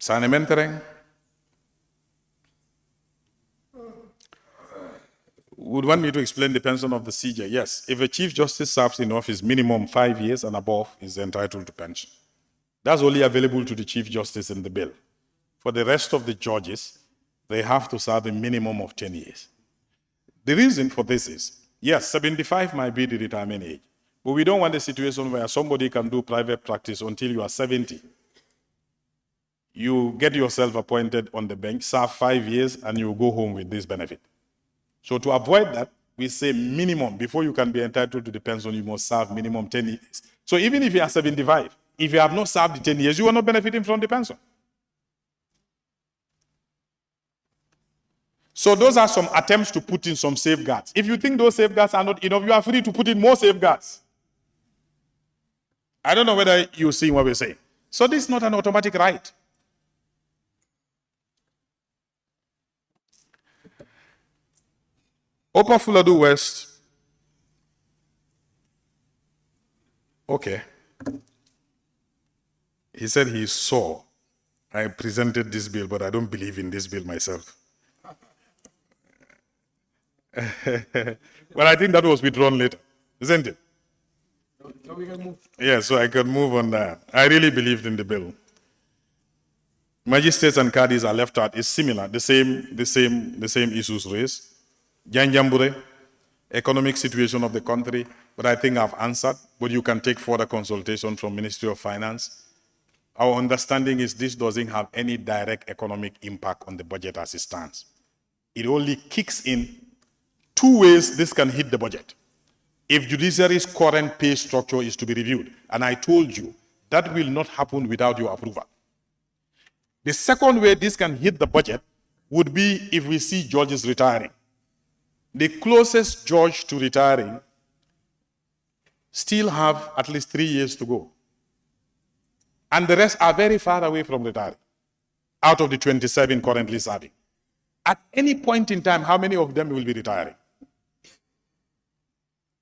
Sanementereng would want me to explain the pension of the CJ. Yes, if a Chief Justice serves in office minimum 5 years and above, is entitled to pension. That's only available to the Chief Justice in the bill. For the rest of the judges, they have to serve a minimum of 10 years. The reason for this is, yes, 75 might be the retirement age, but we don't want a situation where somebody can do private practice until you are 70. You get yourself appointed on the bench, serve 5 years, and you go home with this benefit. So to avoid that, we say minimum, before you can be entitled to the pension, you must serve minimum 10 years. So even if you are 75, if you have not served the 10 years, you are not benefiting from the pension. So those are some attempts to put in some safeguards. If you think those safeguards are not enough, you are free to put in more safeguards. I don't know whether you see what we're saying. So this is not an automatic right. Upper Fuladu West. Okay. He said he saw. I presented this bill, but I don't believe in this bill myself. Well, I think that was withdrawn later, isn't it? So we can move. Yeah, so I can move on that. I really believed in the bill. Magistrates and caddies are left out. It's similar, the same issues raised. Janjambure, economic situation of the country, but I think I've answered, but you can take further consultation from Ministry of Finance. Our understanding is this doesn't have any direct economic impact on the budget as it stands. It only kicks in two ways this can hit the budget. If Judiciary's current pay structure is to be reviewed, and I told you, that will not happen without your approval. The second way this can hit the budget would be if we see judges retiring. The closest judge to retiring still have at least 3 years to go. And the rest are very far away from retiring, out of the 27 currently serving. At any point in time, how many of them will be retiring?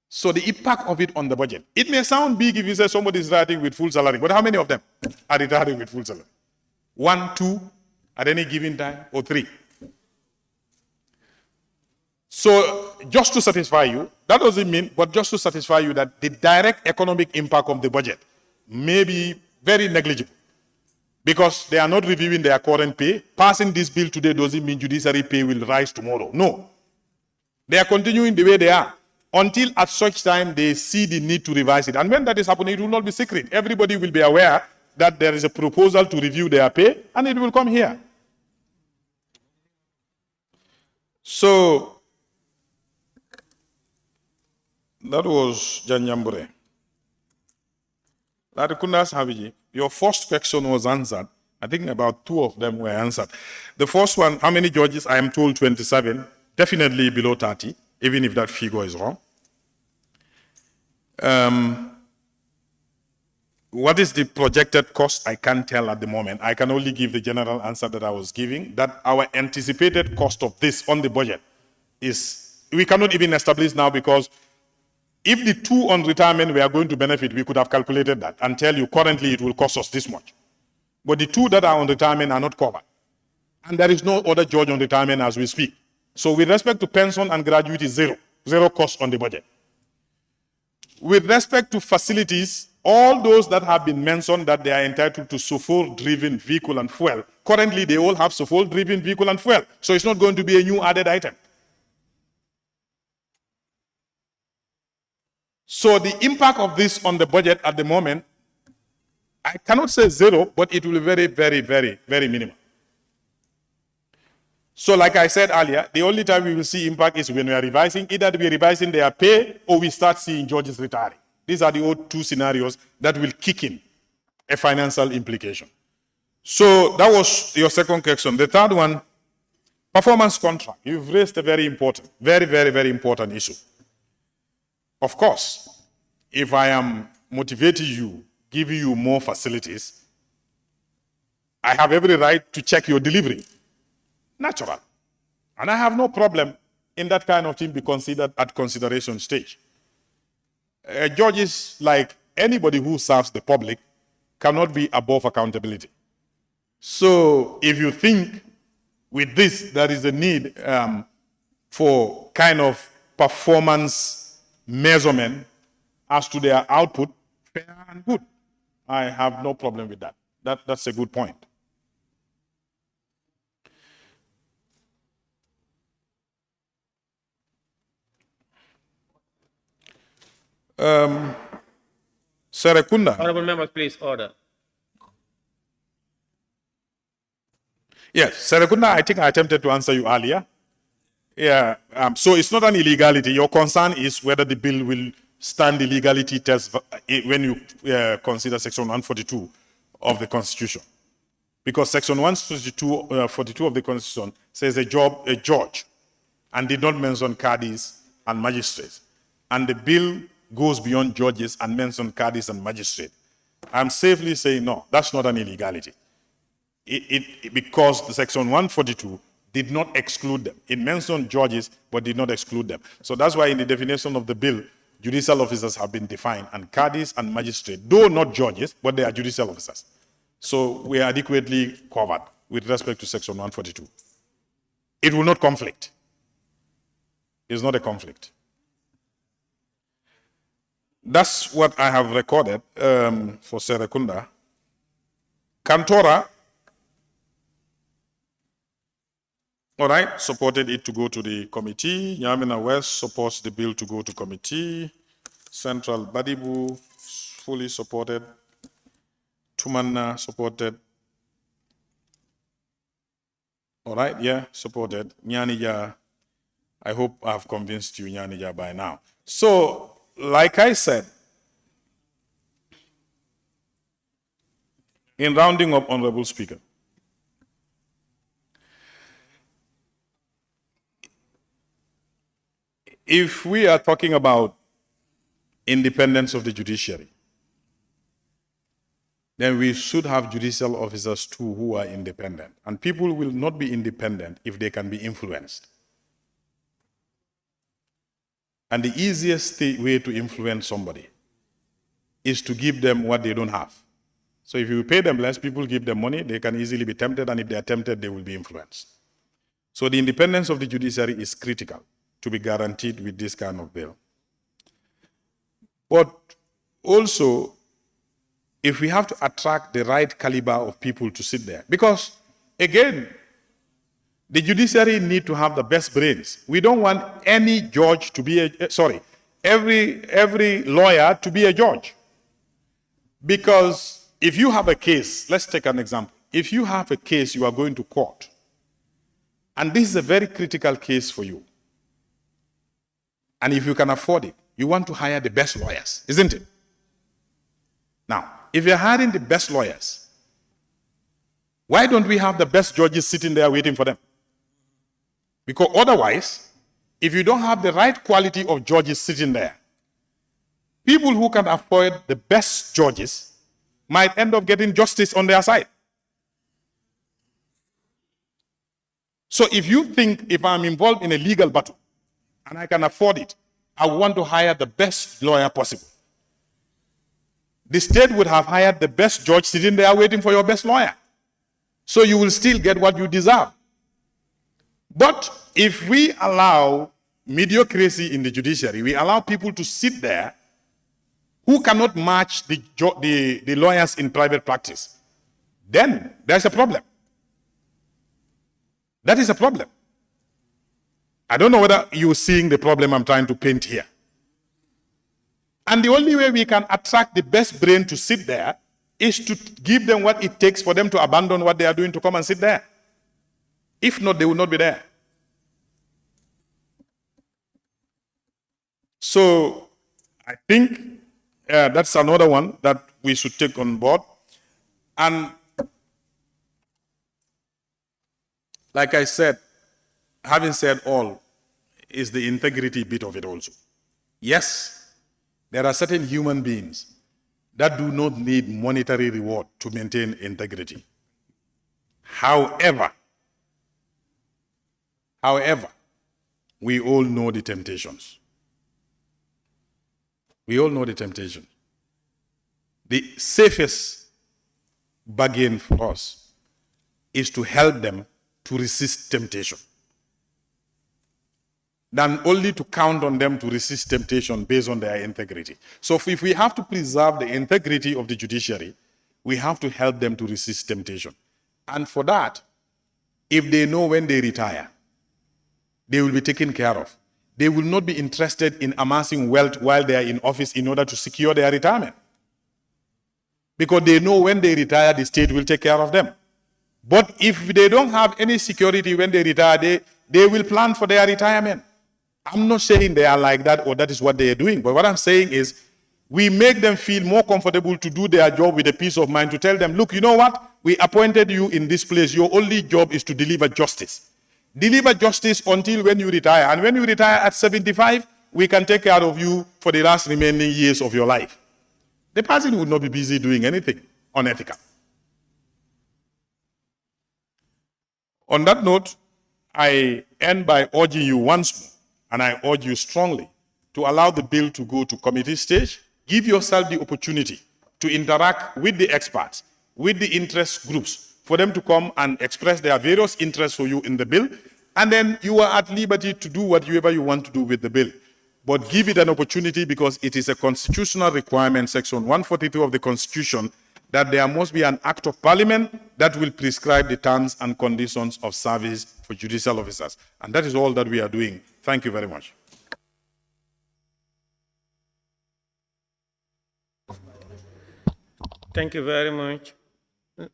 So the impact of it on the budget. It may sound big if you say somebody is retiring with full salary, but how many of them are retiring with full salary? 1, 2 at any given time, or 3? So just to satisfy you, that doesn't mean, but just to satisfy you that the direct economic impact of the budget may be very negligible because they are not reviewing their current pay. Passing this bill today doesn't mean judiciary pay will rise tomorrow. No. They are continuing the way they are until at such time they see the need to revise it. And when that is happening, it will not be secret. Everybody will be aware that there is a proposal to review their pay and it will come here. So that was Janjambure. Larikundas Habiji, your first question was answered. I think about 2 of them were answered. The first one, how many judges? I am told 27, definitely below 30, even if that figure is wrong. What is the projected cost? I can't tell at the moment. I can only give the general answer that I was giving, that our anticipated cost of this on the budget is, we cannot even establish now because if the 2 on retirement we are going to benefit, we could have calculated that and tell you currently it will cost us this much. But the 2 that are on retirement are not covered. And there is no other judge on retirement as we speak. So with respect to pension and gratuity, zero cost on the budget. With respect to facilities, all those that have been mentioned that they are entitled to chauffeur-driven vehicle and fuel, currently they all have chauffeur-driven vehicle and fuel. So it's not going to be a new added item. So the impact of this on the budget at the moment, I cannot say 0, but it will be very, very, very, very minimal. So like I said earlier, the only time we will see impact is when we are revising, either we are revising their pay or we start seeing judges retiring. These are the 2 scenarios that will kick in a financial implication. So that was your second question. The third one, performance contract. You've raised a very important, very, very, very important issue. Of course, if I am motivating you, giving you more facilities, I have every right to check your delivery. Natural. And I have no problem in that kind of thing be considered at consideration stage. Judges, like anybody who serves the public, cannot be above accountability. So if you think with this there is a need for kind of performance measurement as to their output, fair and good, I have no problem with that. That's a good point. Serekunda. Honorable members, please order. Yes, Serekunda, I think I attempted to answer you earlier. Yeah, so it's not an illegality. Your concern is whether the bill will stand the legality test when you consider Section 142 of the Constitution. Because Section 142 of the Constitution says a judge, and did not mention cadis and magistrates. And the bill goes beyond judges and mentions cadis and magistrates. I'm safely saying no, that's not an illegality. Because the Section 142 did not exclude them. It mentioned judges, but did not exclude them. So that's why in the definition of the bill, judicial officers have been defined, and cadis and magistrates, though not judges, but they are judicial officers. So we are adequately covered with respect to Section 142. It will not conflict. It's not a conflict. That's what I have recorded for Serekunda. Kantora, all right, supported it to go to the committee. Yamina West supports the bill to go to committee. Central Badibu fully supported. Tumanna supported. All right, yeah, supported. Nianija, I hope I've convinced you, Nianija, by now. So, like I said, in rounding up, Honorable Speaker, if we are talking about independence of the judiciary, then we should have judicial officers too who are independent. And people will not be independent if they can be influenced. And the easiest way to influence somebody is to give them what they don't have. So if you pay them less, people give them money, they can easily be tempted, and if they are tempted, they will be influenced. So the independence of the judiciary is critical to be guaranteed with this kind of bill. But also, if we have to attract the right caliber of people to sit there, because again, the judiciary need to have the best brains. We don't want any judge to be every lawyer to be a judge. Because if you have a case, let's take an example. If you have a case, you are going to court, and this is a very critical case for you, and if you can afford it, you want to hire the best lawyers, isn't it? Now, if you're hiring the best lawyers, why don't we have the best judges sitting there waiting for them? Because otherwise, if you don't have the right quality of judges sitting there, people who can afford the best judges might end up getting justice on their side. So if you think if I'm involved in a legal battle and I can afford it, I want to hire the best lawyer possible. The state would have hired the best judge sitting there waiting for your best lawyer. So you will still get what you deserve. But if we allow mediocrity in the judiciary, we allow people to sit there who cannot match the lawyers in private practice, then there's a problem. That is a problem. I don't know whether you're seeing the problem I'm trying to paint here. And the only way we can attract the best brain to sit there is to give them what it takes for them to abandon what they are doing to come and sit there. If not, they will not be there. So I think that's another one that we should take on board. And like I said, having said all, is the integrity bit of it also. Yes, there are certain human beings that do not need monetary reward to maintain integrity. However, we all know the temptations. We all know the temptation. The safest bargain for us is to help them to resist temptation than only to count on them to resist temptation based on their integrity. So if we have to preserve the integrity of the judiciary, we have to help them to resist temptation. And for that, if they know when they retire, they will be taken care of. They will not be interested in amassing wealth while they are in office in order to secure their retirement. Because they know when they retire, the state will take care of them. But if they don't have any security when they retire, they will plan for their retirement. I'm not saying they are like that or that is what they are doing. But what I'm saying is we make them feel more comfortable to do their job with a peace of mind, to tell them, look, you know what? We appointed you in this place. Your only job is to deliver justice. Deliver justice until when you retire. And when you retire at 75, we can take care of you for the last remaining years of your life. The person would not be busy doing anything unethical. On that note, I end by urging you once more, and I urge you strongly, to allow the bill to go to committee stage. Give yourself the opportunity to interact with the experts, with the interest groups, for them to come and express their various interests for you in the bill, and then you are at liberty to do whatever you want to do with the bill. But give it an opportunity, because it is a constitutional requirement, Section 142 of the Constitution, that there must be an act of parliament that will prescribe the terms and conditions of service for judicial officers. And that is all that we are doing. Thank you very much. Thank you very much. The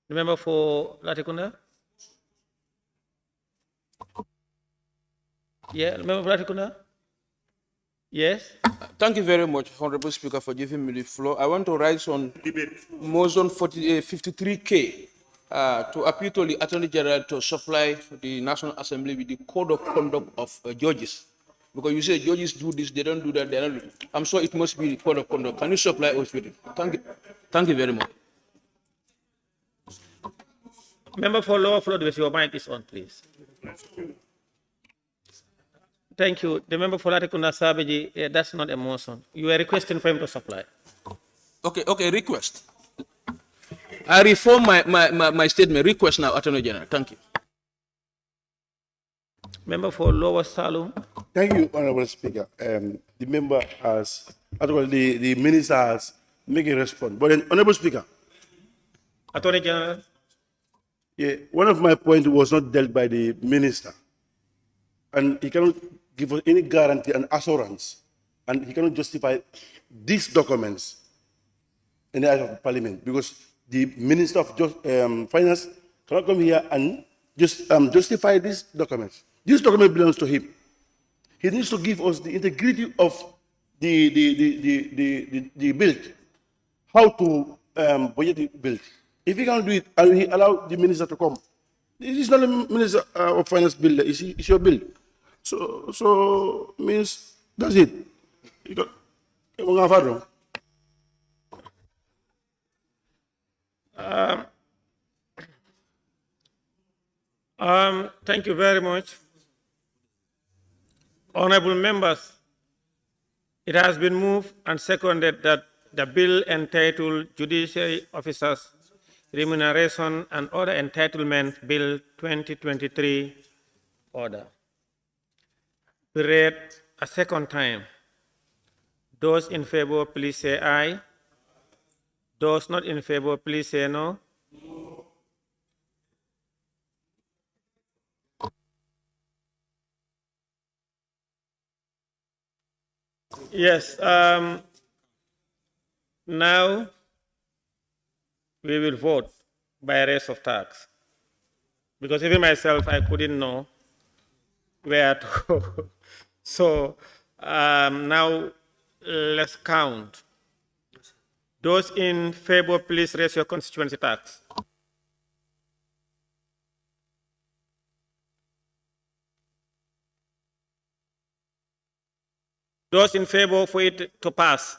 member for Latikunda? Yeah, member for Latikunda? Yes? Thank you very much, Honorable Speaker, for giving me the floor. I want to rise on motion 53K to appeal to the Attorney General to supply the National Assembly with the code of conduct of judges. Because you say judges do this, they don't do that, they don't do it. I'm sure it must be the code of conduct. Can you supply us with it? Thank you. Thank you very much. Member for Lower Flood, your mic is on, please. Thank you. The member for Latikunda Sabeji, that's not a motion. You are requesting for him to supply. Okay, request. I reform my statement. Request now, Attorney General. Thank you. Member for Lower Saloum. Thank you, Honorable Speaker. The member has, the minister has made a response. But then, Honorable Speaker. Attorney General. Yeah, one of my points was not dealt by the minister. And he cannot give us any guarantee and assurance. And he cannot justify these documents in the eyes of Parliament, because the Minister of Finance cannot come here and just justify these documents. This document belongs to him. He needs to give us the integrity of the bill, how to budget the bill. If he can't do it and he allow the minister to come, this is not a Minister of Finance bill, it's your bill. So means that's it. Thank you very much. Honorable members, it has been moved and seconded that the bill entitled Judiciary Officers Remuneration and Other Entitlements Bill 2023 order be read a second time. Those in favor, please say aye. Those not in favor, please say no. Yes, now we will vote by a raise of tax, because even myself, I couldn't know where to go. So now let's count. Those in favor, please raise your constituency tax. Those in favor for it to pass.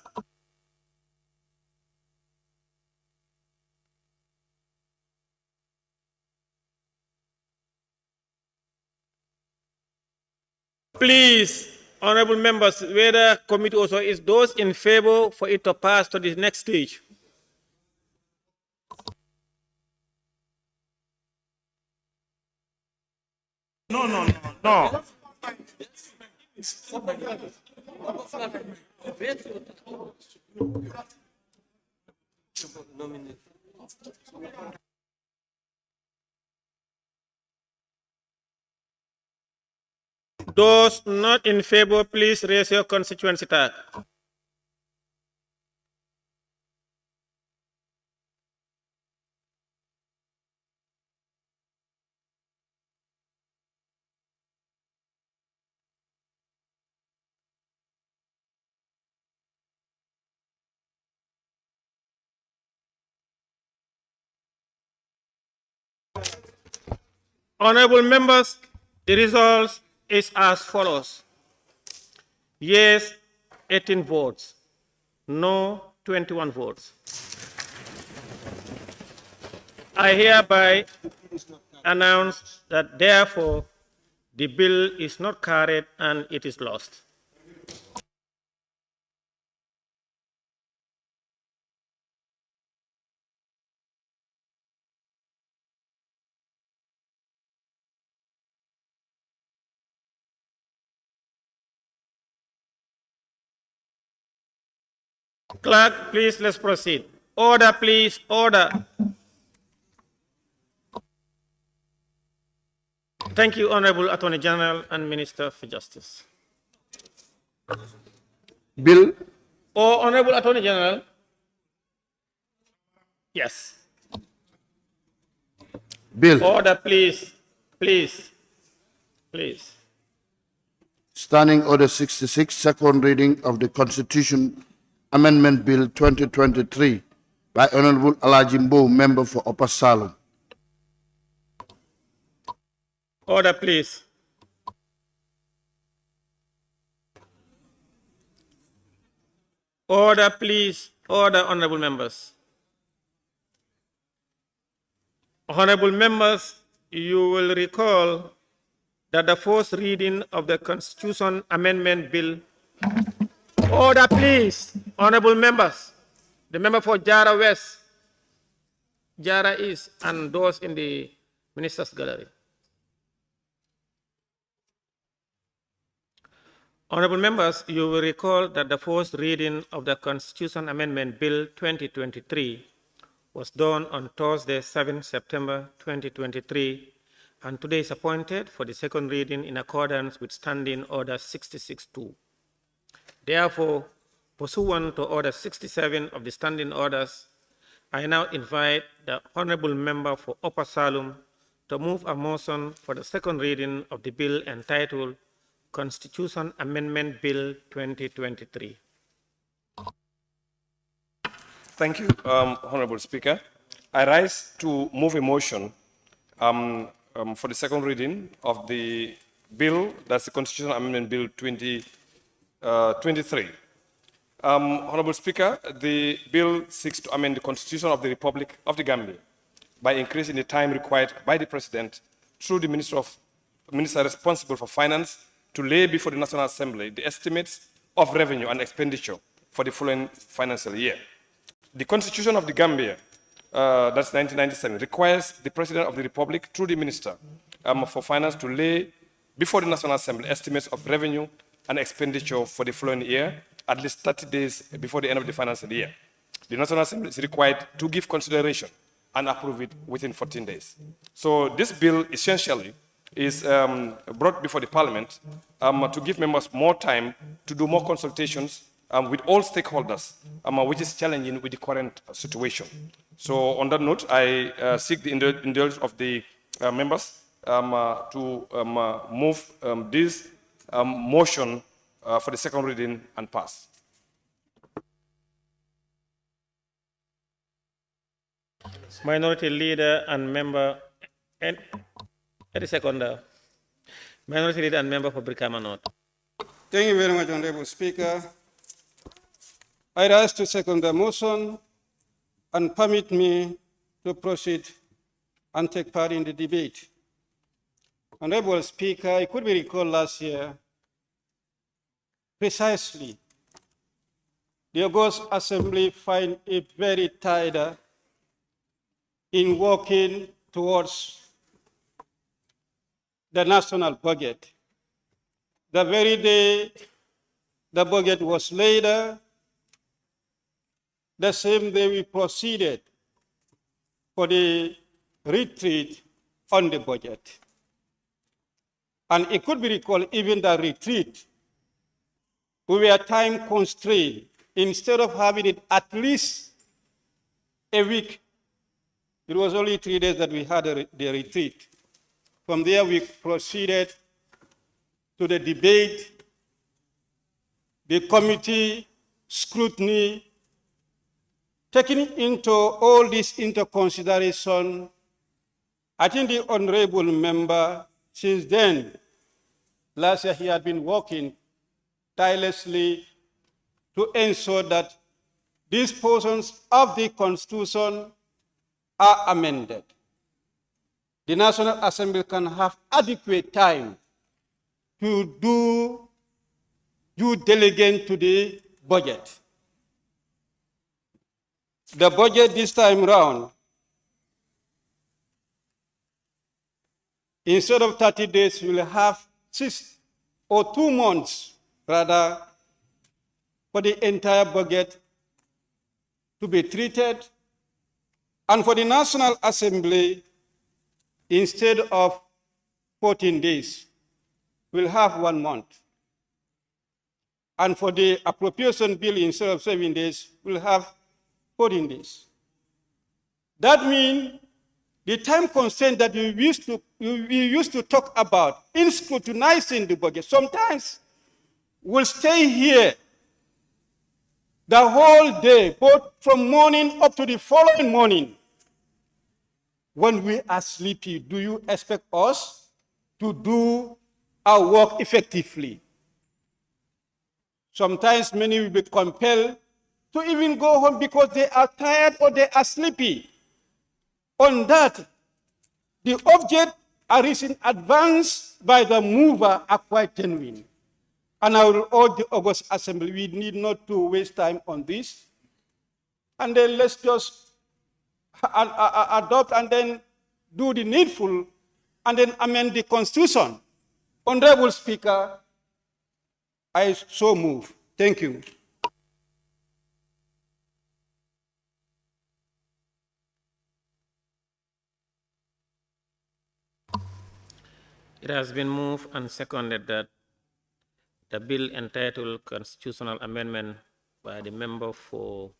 Please, honorable members, whether committee also is those in favor for it to pass to the next stage. No, no, no, no. Those not in favor, please raise your constituency tag. Honorable members, the results is as follows. Yes, 18 votes. No, 21 votes. I hereby announce that therefore the bill is not carried and it is lost. Clerk, please, let's proceed. Order, please, order. Thank you, Honorable Attorney General and Minister for Justice. Bill. Oh, Honorable Attorney General. Yes. Bill. Order, please, please, please. Standing Order 66, second reading of the Constitution Amendment Bill 2023 by Honorable Alhagie Mbow, member for Upper Saloum. Order, please. Order, please. Order, honorable members. Honorable members, you will recall that the first reading of the Constitution Amendment Bill. Order, please. Honorable members. The member for Jara West, Jara East, and those in the Minister's Gallery. Honorable members, you will recall that the first reading of the Constitution Amendment Bill 2023 was done on Thursday, 7 September 2023, and today is appointed for the second reading in accordance with Standing Order 66-2. Therefore, pursuant to Order 67 of the Standing Orders, I now invite the Honorable Member for Upper Saloum to move a motion for the second reading of the bill entitled Constitution Amendment Bill 2023. Thank you, Honorable Speaker. I rise to move a motion for the second reading of the bill, that's the Constitutional Amendment Bill 2023. Honorable Speaker, the bill seeks to amend the Constitution of the Republic of the Gambia by increasing the time required by the President through the Minister responsible for Finance to lay before the National Assembly the estimates of revenue and expenditure for the following financial year. The Constitution of the Gambia, that's 1997, requires the President of the Republic through the Minister for Finance to lay before the National Assembly estimates of revenue and expenditure for the following year at least 30 days before the end of the financial year. The National Assembly is required to give consideration and approve it within 14 days. So this bill essentially is brought before the Parliament to give members more time to do more consultations with all stakeholders, which is challenging with the current situation. So on that note, I seek the indulgence of the members to move this motion for the second reading and pass. Minority Leader and Member, and Minority Leader and Member for Brikama North. Thank you very much, Honorable Speaker. I rise to second the motion and permit me to proceed and take part in the debate. Honorable Speaker, it could be recalled last year, precisely, the August Assembly find it very tired in working towards the national budget. The very day the budget was laid, the same day we proceeded for the retreat on the budget. And it could be recalled, even the retreat, we were time constrained. Instead of having it at least a week, it was only 3 days that we had the retreat. From there, we proceeded to the debate, the committee scrutiny, taking into all this into consideration. I think the honorable member, since then, last year he had been working tirelessly to ensure that these portions of the Constitution are amended. The National Assembly can have adequate time to do due diligence to the budget. The budget this time round, instead of 30 days, we will have 6 or 2 months, rather, for the entire budget to be treated. And for the National Assembly, instead of 14 days, we'll have 1 month. And for the appropriation bill, instead of 7 days, we'll have 14 days. That means the time constraint that we used to talk about in scrutinizing the budget, sometimes we'll stay here the whole day, both from morning up to the following morning. When we are sleepy, do you expect us to do our work effectively? Sometimes many will be compelled to even go home because they are tired or they are sleepy. On that, the object arisen advanced by the mover are quite genuine. And I will urge the August Assembly, we need not to waste time on this. And then let's just adopt and then do the needful and then amend the Constitution. Honorable Speaker, I so move. Thank you. It has been moved and seconded that the bill entitled Constitutional Amendment by the member for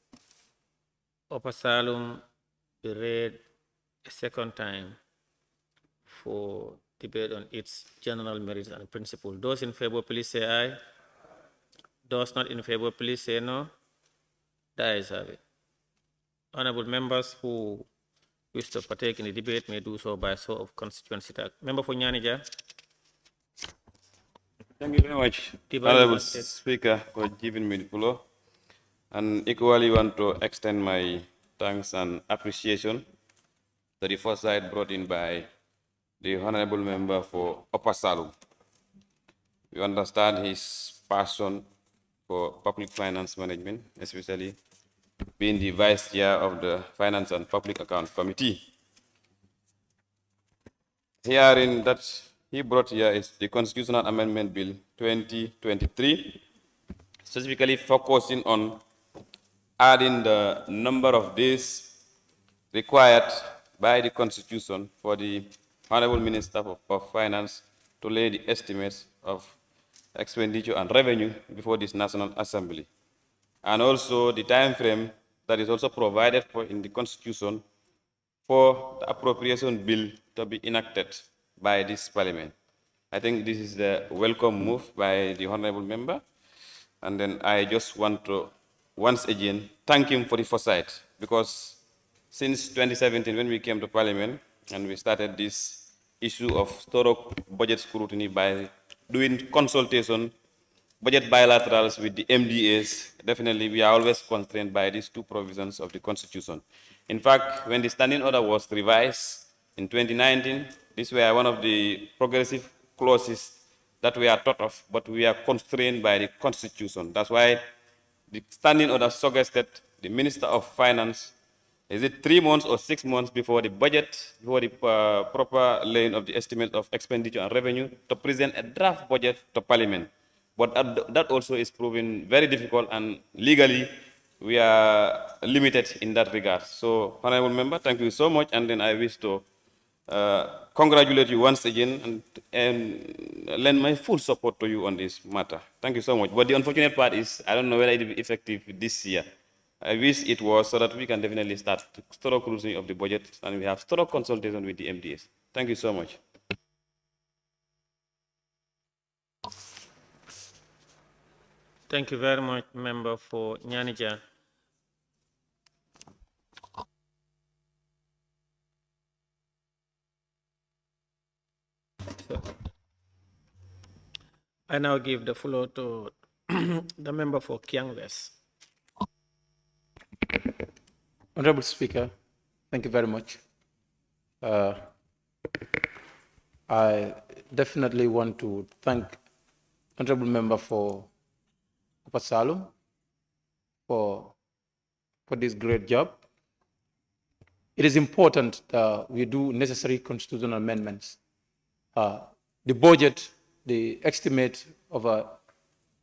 Upper Saloum be read a second time for debate on its general merits and principle. Those in favor, please say aye. Those not in favor, please say no. The ayes have it. Honorable members who wish to partake in the debate may do so by show of constituency tag. Member for Nianija. Thank you very much, Honorable Speaker, for giving me the floor. And equally want to extend my thanks and appreciation to the foresight brought in by the Honorable Member for Upper Saloum. We understand his passion for public finance management, especially being the Vice Chair of the Finance and Public Account Committee. Hearing that he brought here is the Constitutional Amendment Bill 2023, specifically focusing on adding the number of days required by the Constitution for the Honorable Minister of Finance to lay the estimates of expenditure and revenue before this National Assembly, and also the time frame that is also provided for in the Constitution for the appropriation bill to be enacted by this Parliament. I think this is the welcome move by the Honorable Member, and then I just want to once again thank him for the foresight, because since 2017 when we came to Parliament and we started this issue of thorough budget scrutiny by doing consultation, budget bilaterals with the MDAs, definitely we are always constrained by these 2 provisions of the Constitution. In fact, when the standing order was revised in 2019, these were one of the progressive clauses that we are thought of, but we are constrained by the Constitution. That's why the standing order suggested the Minister of Finance Is it 3 months or 6 months before the budget, before the proper laying of the estimate of expenditure and revenue to present a draft budget to Parliament? But that also is proving very difficult, and legally we are limited in that regard. So, Honorable Member, thank you so much, and then I wish to congratulate you once again and lend my full support to you on this matter. Thank you so much. But the unfortunate part is, I don't know whether it will be effective this year. I wish it was, so that we can definitely start thorough cruising of the budget and we have thorough consultation with the MDS. Thank you so much. Thank you very much, Member for Nianija. So, I now give the floor to the member for Kiang West. Honorable Speaker, thank you very much. I definitely want to thank Honorable Member for Saloum for this great job. It is important that we do necessary constitutional amendments. The budget, the estimate of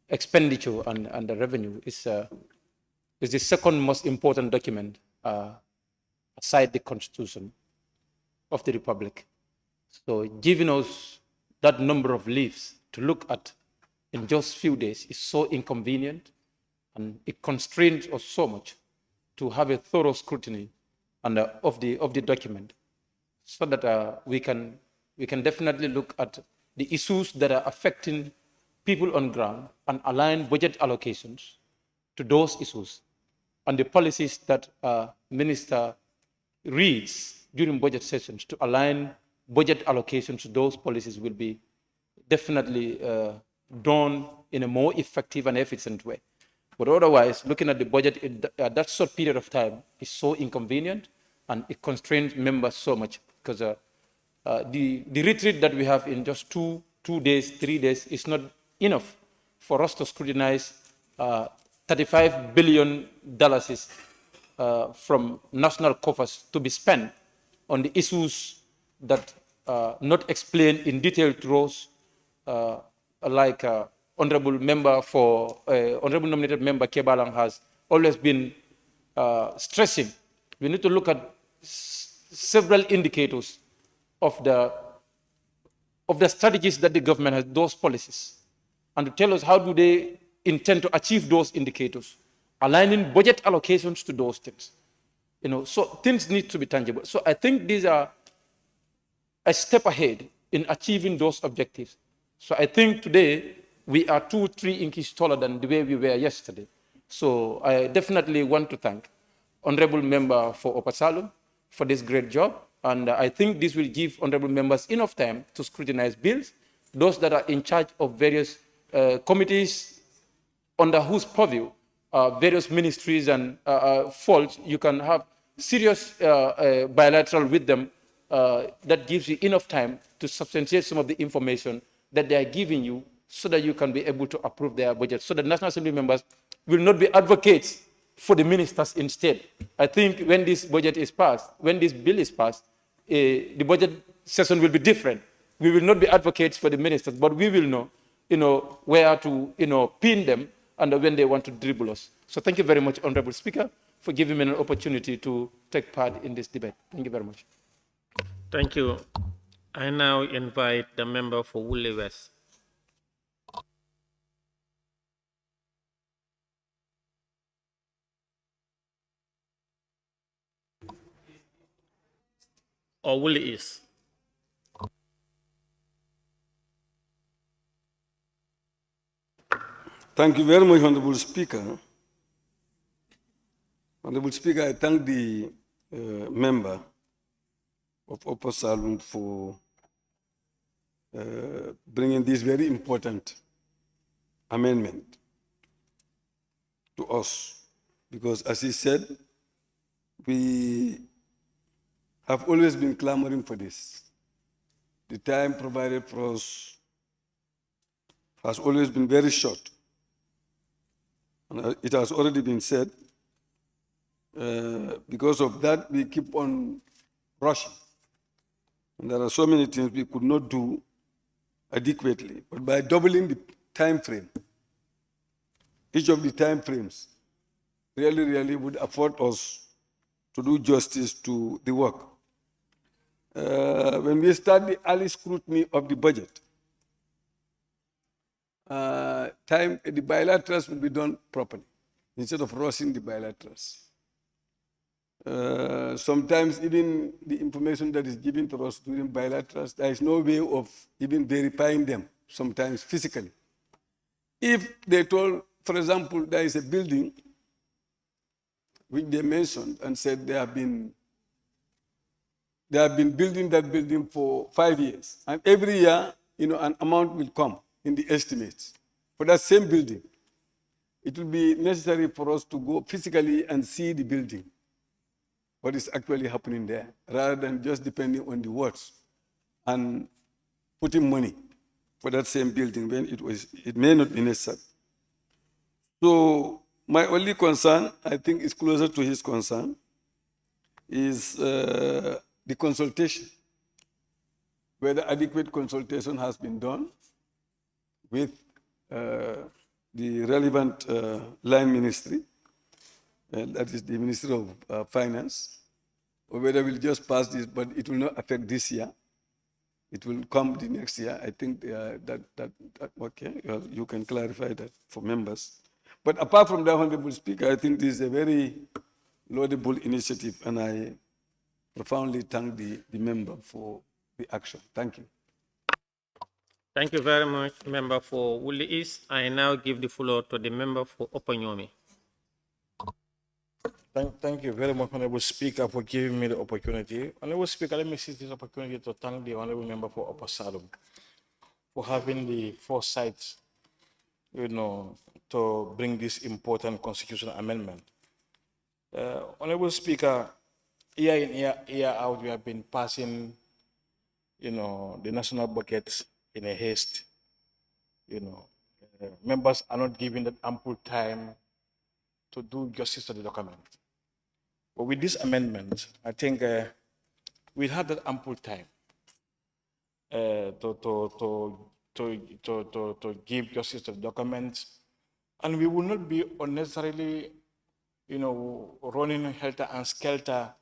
expenditure and the revenue is the second most important document aside the Constitution of the Republic. So giving us that number of leaves to look at in just few days is so inconvenient, and it constrains us so much to have a thorough scrutiny of the document, so that we can definitely look at the issues that are affecting people on ground and align budget allocations to those issues, and the policies that Minister reads during budget sessions to align budget allocations to those policies will be definitely done in a more effective and efficient way. But otherwise, looking at the budget at that short period of time is so inconvenient, and it constrains members so much, because the retreat that we have in just 2 days, 3 days is not enough for us to scrutinize $35 billion from national coffers to be spent on the issues that not explained in detail to us, like honorable nominated member Kebalang has always been stressing. We need to look at several indicators of the strategies that the government has, those policies, and to tell us how do they intend to achieve those indicators, aligning budget allocations to those things. So things need to be tangible. So I think these are a step ahead in achieving those objectives. So I think today we are 2-3 inches taller than the way we were yesterday. So I definitely want to thank Honorable Member for Saloum for this great job. And I think this will give honorable members enough time to scrutinize bills, those that are in charge of various committees under whose purview various ministries and faults. You can have serious bilateral with them that gives you enough time to substantiate some of the information that they are giving you, so that you can be able to approve their budget, so that National Assembly members will not be advocates for the ministers instead. I think when this budget is passed, when this bill is passed, the budget session will be different. We will not be advocates for the ministers, but we will know, where to, pin them and when they want to dribble us. So thank you very much, Honorable Speaker, for giving me an opportunity to take part in this debate. Thank you very much. Thank you. I now invite the member for Woolly West. Or Woolly East. Thank you very much, Honorable Speaker. Honorable Speaker, I thank the member of Upper Saloum for bringing this very important amendment to us, because as he said, we have always been clamoring for this. The time provided for us has always been very short. And it has already been said Because of that, we keep on rushing. And there are so many things we could not do adequately. But by doubling the time frame, each of the time frames really would afford us to do justice to the work. When we start the early scrutiny of the budget, the bilaterals will be done properly instead of rushing the bilaterals. Sometimes even the information that is given to us during bilaterals, there is no way of even verifying them, sometimes physically. If they told, for example, there is a building which they mentioned and said they have been building that building for 5 years, and every year, an amount will come in the estimates for that same building. It will be necessary for us to go physically and see the building, what is actually happening there, rather than just depending on the words and putting money for that same building when it may not be necessary. So my only concern, I think is closer to his concern, is the consultation, whether adequate consultation has been done with the relevant line ministry, that is the Ministry of Finance, or whether we'll just pass this, but it will not affect this year. It will come the next year. I think okay, well, you can clarify that for members. But apart from that, Honorable Speaker, I think this is a very laudable initiative, and I profoundly thank the member for the action. Thank you. Thank you very much, member for Wuli East. I now give the floor to the member for Opanyomi. Thank you very much, Honorable Speaker, for giving me the opportunity. Honorable Speaker, let me seize this opportunity to thank the Honorable Member for Upper Saloum for having the foresight, to bring this important constitutional amendment. Honorable Speaker, year in, year out, we have been passing, the national budget in a haste. Members are not given that ample time to do justice to the document. But with this amendment, I think we have that ample time to give justice to the documents, and we will not be unnecessarily, running helter and skelter,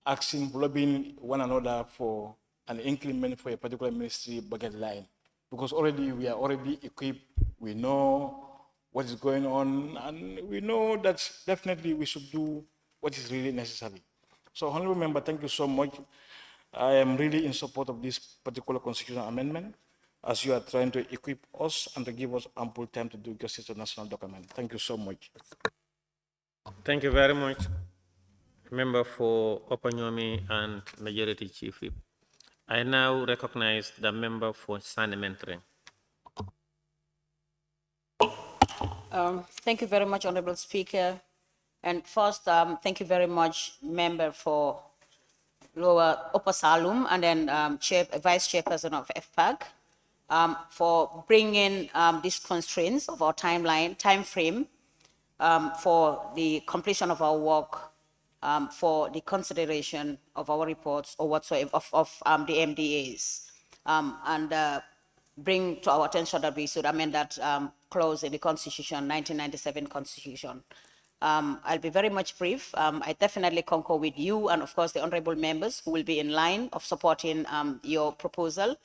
asking, lobbying one another for an increment for a particular ministry budget line, because already we are already equipped. We know what is going on, and we know that definitely we should do what is really necessary. So, Honorable Member, thank you so much. I am really in support of this particular constitutional amendment, as you are trying to equip us and to give us ample time to do justice to the national document. Thank you so much. Thank you very much, member for Opanyomi and Majority Chief Whip. I now recognize the member for Sanementre. Thank you very much, Honorable Speaker. And first, thank you very much, member for Upper Saloum, and then Vice Chairperson of FPAC, for bringing these constraints of our time frame for the completion of our work, for the consideration of our reports or whatsoever of the MDAs, and bring to our attention that we should amend that clause in the Constitution, 1997 Constitution. I'll be very much brief. I definitely concur with you and, of course, the honorable members who will be in line of supporting your proposal.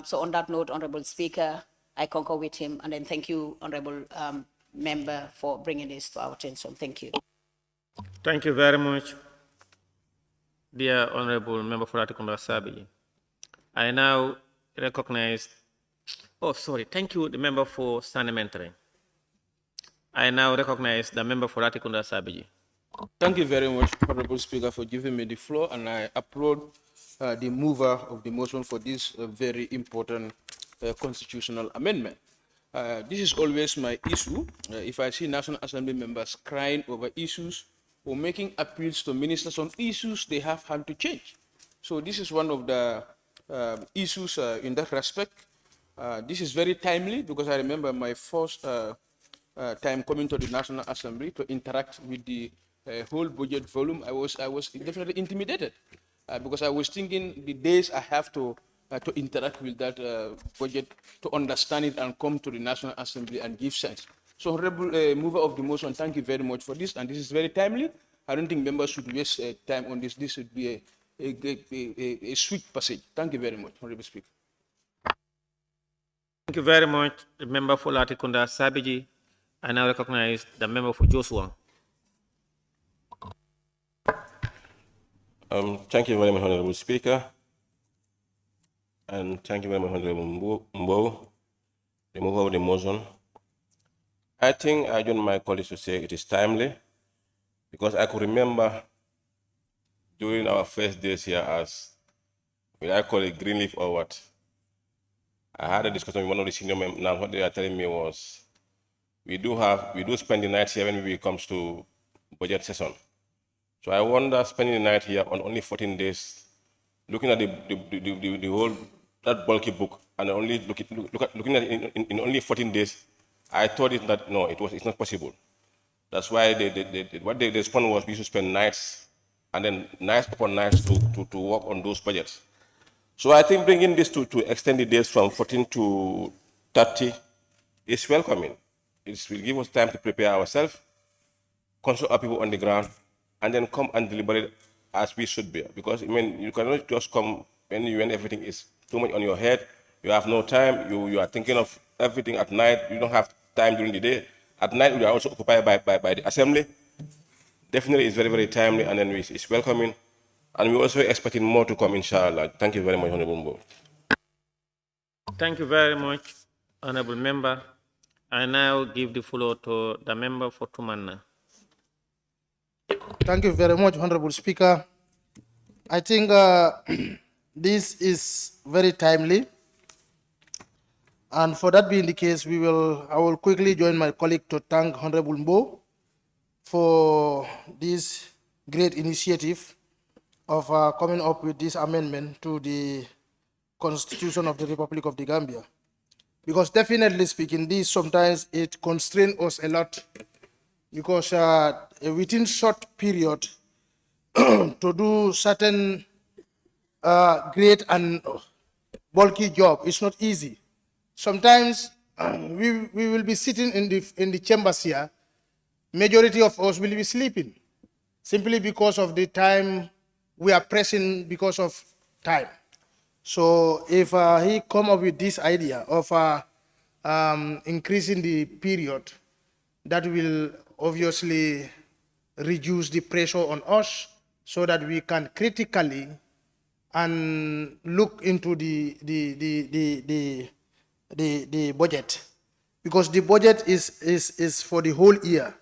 So on that note, Honorable Speaker, I concur with him, and then thank you, honorable member, for bringing this to our attention. Thank you. Thank you very much, dear honorable member for Atikunda Sabi. I now recognize, thank you, the member for Sanementre. I now recognize the member for Atikunda Sabiji. Thank you very much, Honorable Speaker, for giving me the floor, and I applaud the mover of the motion for this very important constitutional amendment. This is always my issue. If I see National Assembly members crying over issues or making appeals to ministers on issues they have had to change. So this is one of the issues in that respect. This is very timely because I remember my first time coming to the National Assembly to interact with the whole budget volume, I was definitely intimidated because I was thinking the days I have to interact with that budget, to understand it and come to the National Assembly and give sense. So, Honorable Mover of the motion, thank you very much for this, and this is very timely. I don't think members should waste time on this. This should be a sweet passage. Thank you very much, Honorable Speaker. Thank you very much, the member for Latikunda Sabiji. I now recognize the member for Joshua. Thank you very much, Honorable Speaker. And thank you very much, Honorable Mbow, the mover of the motion. I think I join my colleagues to say it is timely, because I could remember during our first days here as, will I call it Greenleaf or what? I had a discussion with one of the senior members. Now what they are telling me was, we do spend the night here when it comes to budget session. So I wonder, spending the night here on only 14 days, looking at the whole, that bulky book, and only looking at it in only 14 days, I thought that no, it's not possible. That's why what the response was, we should spend nights, and then nights upon nights to work on those budgets. So I think bringing this to extend the days from 14 to 30 is welcoming. It will give us time to prepare ourselves, consult our people on the ground, and then come and deliberate as we should be. Because I mean, you cannot just come when everything is too much on your head. You have no time. You are thinking of everything at night. You don't have time during the day. At night, we are also occupied by the assembly. Definitely, it's very, very timely, and then it's welcoming. And we're also expecting more to come, inshallah. Thank you very much, Honorable Mbow. Thank you very much, Honorable Member. I now give the floor to the member for Tumanna. Thank you very much, Honorable Speaker. I think this is very timely. And for that being the case, I will quickly join my colleague to thank Honorable Mbow for this great initiative of coming up with this amendment to the Constitution of the Republic of the Gambia. Because definitely speaking, this sometimes it constrains us a lot, because within short period to do certain great and bulky job, it's not easy. Sometimes we will be sitting in the chambers here, majority of us will be sleeping, simply because of the time we are pressing because of time. So if he come up with this idea of increasing the period, that will obviously reduce the pressure on us, so that we can critically and look into the budget, because the budget is for the whole year.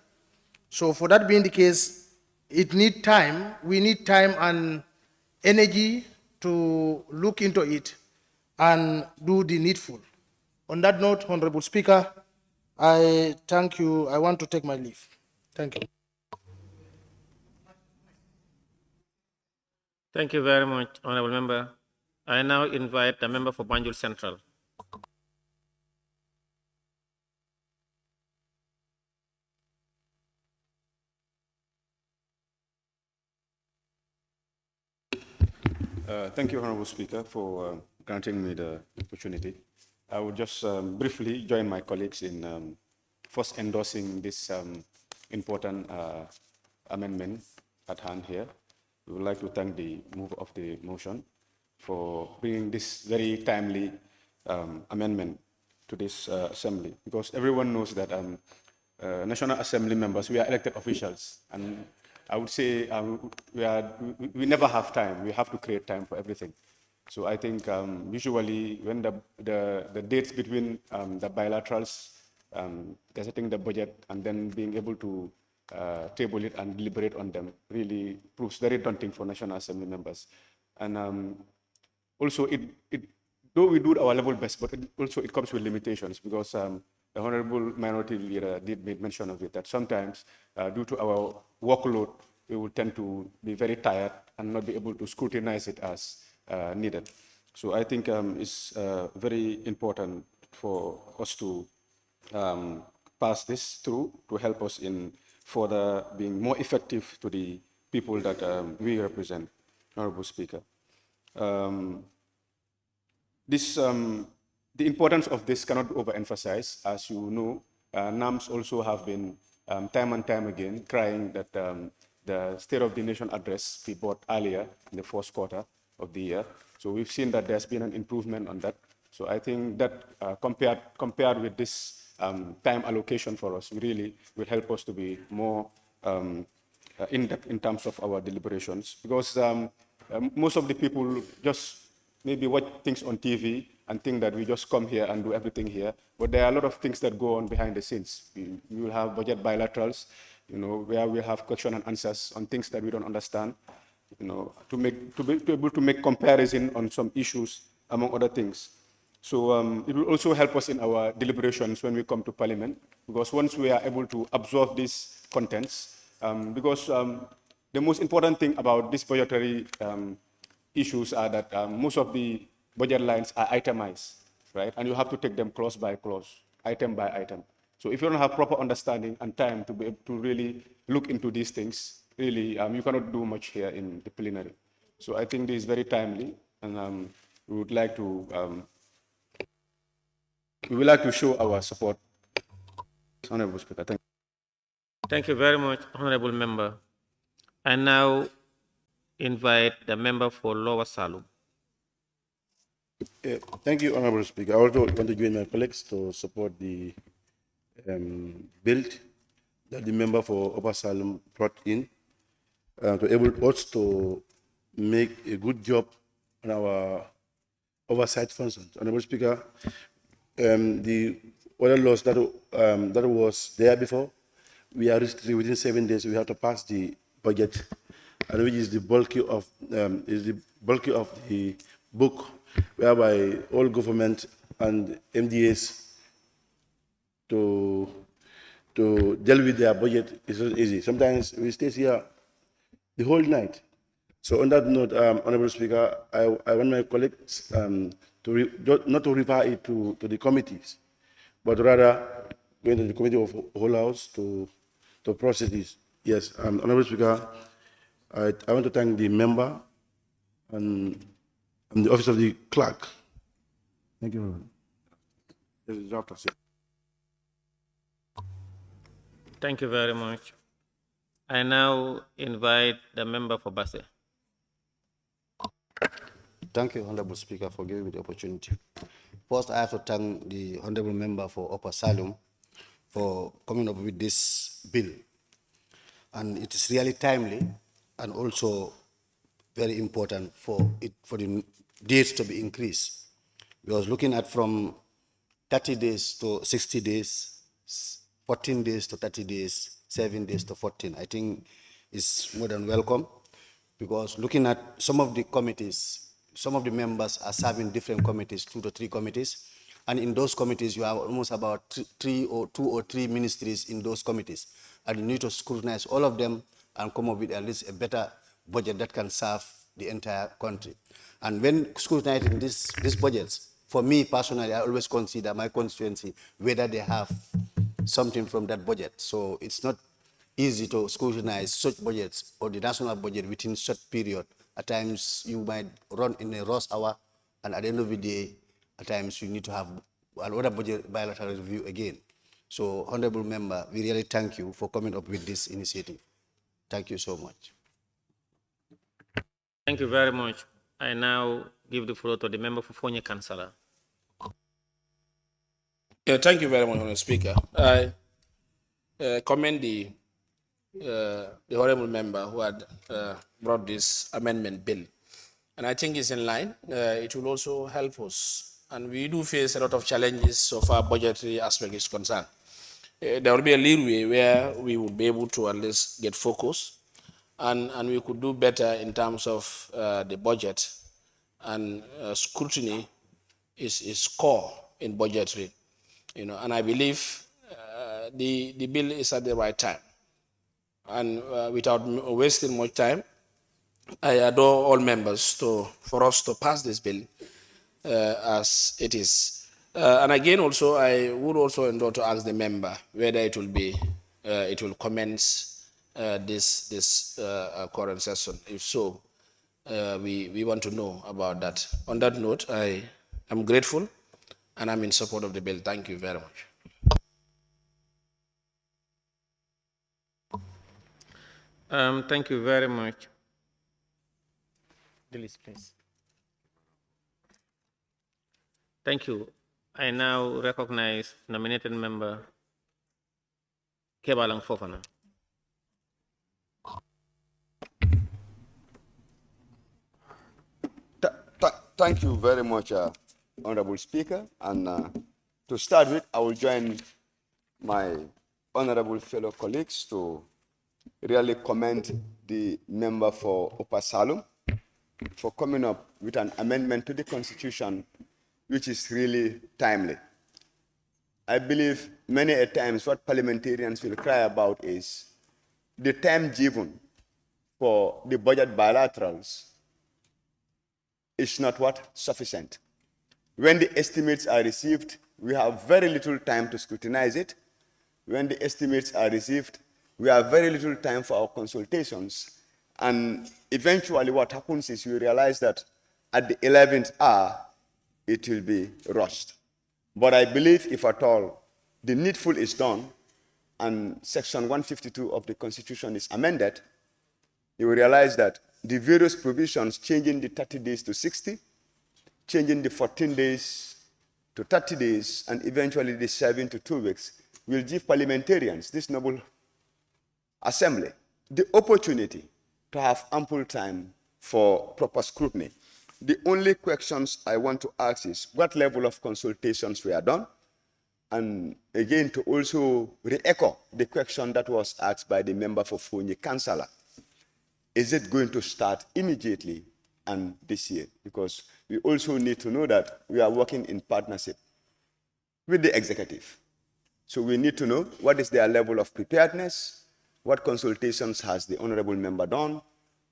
So for that being the case, it needs time. We need time and energy to look into it and do the needful. On that note, Honorable Speaker, I thank you. I want to take my leave. Thank you. Thank you very much, Honorable Member. I now invite the member for Banjul Central. Thank you, Honorable Speaker, for granting me the opportunity. I will just briefly join my colleagues in first endorsing this important amendment at hand here. We would like to thank the mover of the motion for bringing this very timely amendment to this assembly, because everyone knows that National Assembly members, we are elected officials, and I would say we never have time. We have to create time for everything. So I think usually when the dates between the bilaterals, gazetting the budget, and then being able to table it and deliberate on them really proves very daunting for National Assembly members. And also, though we do our level best, but it comes with limitations, because the Honorable Minority Leader did make mention of it, that sometimes due to our workload, we will tend to be very tired and not be able to scrutinize it as needed. So I think it's very important for us to pass this through to help us in further being more effective to the people that we represent, Honorable Speaker. The importance of this cannot be overemphasized. As you know, NAMS also have been time and time again crying that the State of the Nation address we brought earlier in the first quarter of the year. So we've seen that there's been an improvement on that. So I think that compared with this time allocation for us, really will help us to be more in-depth in terms of our deliberations. Because most of the people just maybe watch things on TV and think that we just come here and do everything here. But there are a lot of things that go on behind the scenes. We will have budget bilaterals, where we have question and answers on things that we don't understand, to be able to make comparison on some issues, among other things. So it will also help us in our deliberations when we come to Parliament, because once we are able to absorb these contents, because the most important thing about these budgetary issues are that most of the budget lines are itemized, right? And you have to take them clause by clause, item by item. So if you don't have proper understanding and time to be able to really look into these things, really, you cannot do much here in the plenary. So I think this is very timely, and we would like to show our support. Honorable Speaker, thank you. Thank you very much, Honorable Member. I now invite the member for Lower Saloum. Thank you, Honorable Speaker. I also want to join my colleagues to support the bill that the member for Upper Saloum brought in to enable us to make a good job on our oversight functions. Honorable Speaker, the other laws that was there before, we are restricted within 7 days. We have to pass the budget, and which is the bulky of the book, whereby all government and MDAs to deal with their budget is not easy. Sometimes we stay here the whole night. So on that note, Honorable Speaker, I want my colleagues not to refer it to the committees, but rather going to the Committee of Whole House to process this. Yes, Honorable Speaker, I want to thank the member and the Office of the Clerk. Thank you. Thank you very much. I now invite the member for Basse. Thank you, Honorable Speaker, for giving me the opportunity. First, I have to thank the Honorable Member for Upper Saloum for coming up with this bill. And it is really timely and also very important for the dates to be increased. Because looking at from 30 days to 60 days, 14 days to 30 days, 7 days to 14, I think is more than welcome. Because looking at some of the committees, some of the members are serving different committees, 2 to 3 committees. And in those committees, you have almost about 2 or 3 ministries in those committees. And you need to scrutinize all of them and come up with at least a better budget that can serve the entire country. And when scrutinizing these budgets, for me personally, I always consider my constituency whether they have something from that budget. So it's not easy to scrutinize such budgets or the national budget within such period. At times you might run in a rush hour, and at the end of the day, at times you need to have another budget bilateral review again. So, Honorable Member, we really thank you for coming up with this initiative. Thank you so much. Thank you very much. I now give the floor to the member for Fonye Councillor. Yeah, thank you very much, Honorable Speaker. I commend the Honorable Member who had brought this amendment bill. And I think it's in line. It will also help us. And we do face a lot of challenges so far budgetary aspect is concerned. There will be a leeway where we will be able to at least get focus, and we could do better in terms of the budget. And scrutiny is core in budgetary, and I believe the bill is at the right time. And without wasting much time, I adore all members for us to pass this bill as it is. And again, also, I would also endorse to ask the member whether it will be it will commence this current session. If so, we want to know about that. On that note, I am grateful and I'm in support of the bill. Thank you very much. Thank you very much. The list, please. Thank you. I now recognize nominated member Kebalang Fofana. Thank you very much, Honorable Speaker. And to start with, I will join my honorable fellow colleagues to really commend the member for Upper Saloum for coming up with an amendment to the Constitution which is really timely. I believe many a times what parliamentarians will cry about is the time given for the budget bilaterals is not what? Sufficient. When the estimates are received, we have very little time to scrutinize it. When the estimates are received, we have very little time for our consultations. And eventually what happens is we realize that at the 11th hour, it will be rushed. But I believe if at all the needful is done and Section 152 of the Constitution is amended, you will realize that the various provisions changing the 30 days to 60, changing the 14 days to 30 days, and eventually the 7 to 2 weeks will give parliamentarians, this noble assembly, the opportunity to have ample time for proper scrutiny. The only questions I want to ask is what level of consultations were done, and again to also re-echo the question that was asked by the member for Fonyi Councillor. Is it going to start immediately and this year? Because we also need to know that we are working in partnership with the executive. So we need to know what is their level of preparedness, what consultations has the honorable member done,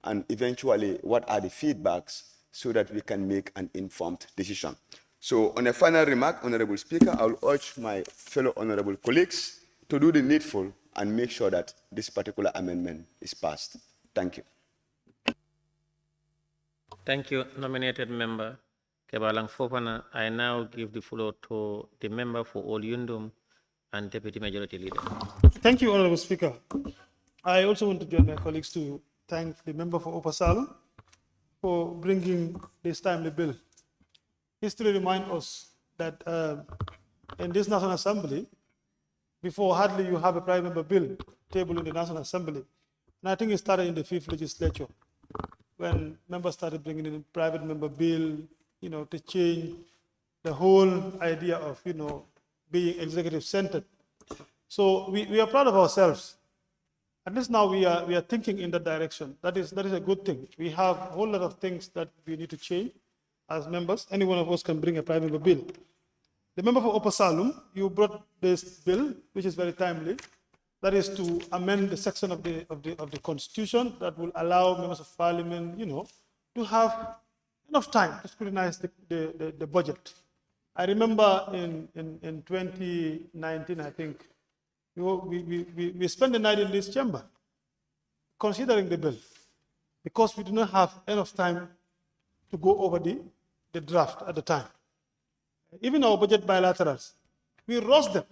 and eventually what are the feedbacks so that we can make an informed decision. So on a final remark, Honorable Speaker, I will urge my fellow honorable colleagues to do the needful and make sure that this particular amendment is passed. Thank you. Thank you, nominated member Kebalang Fofana. I now give the floor to the member for Olyundum and Deputy Majority Leader. Thank you, Honorable Speaker. I also want to join my colleagues to thank the member for Upper Saloum for bringing this timely bill. History reminds us that in this National Assembly, before hardly you have a private member bill tabled in the National Assembly. And I think it started in the 5th legislature when members started bringing in a private member bill, to change the whole idea of, being executive centered. So we are proud of ourselves. At least now we are thinking in that direction. That is a good thing. We have a whole lot of things that we need to change as members. Any one of us can bring a private member bill. The member for Upper Saloum, you brought this bill, which is very timely. That is to amend the section of the Constitution that will allow members of Parliament, to have enough time to scrutinize the budget. I remember in 2019, I think, we spent the night in this chamber considering the bill because we do not have enough time to go over the draft at the time. Even our budget bilaterals, we rushed them.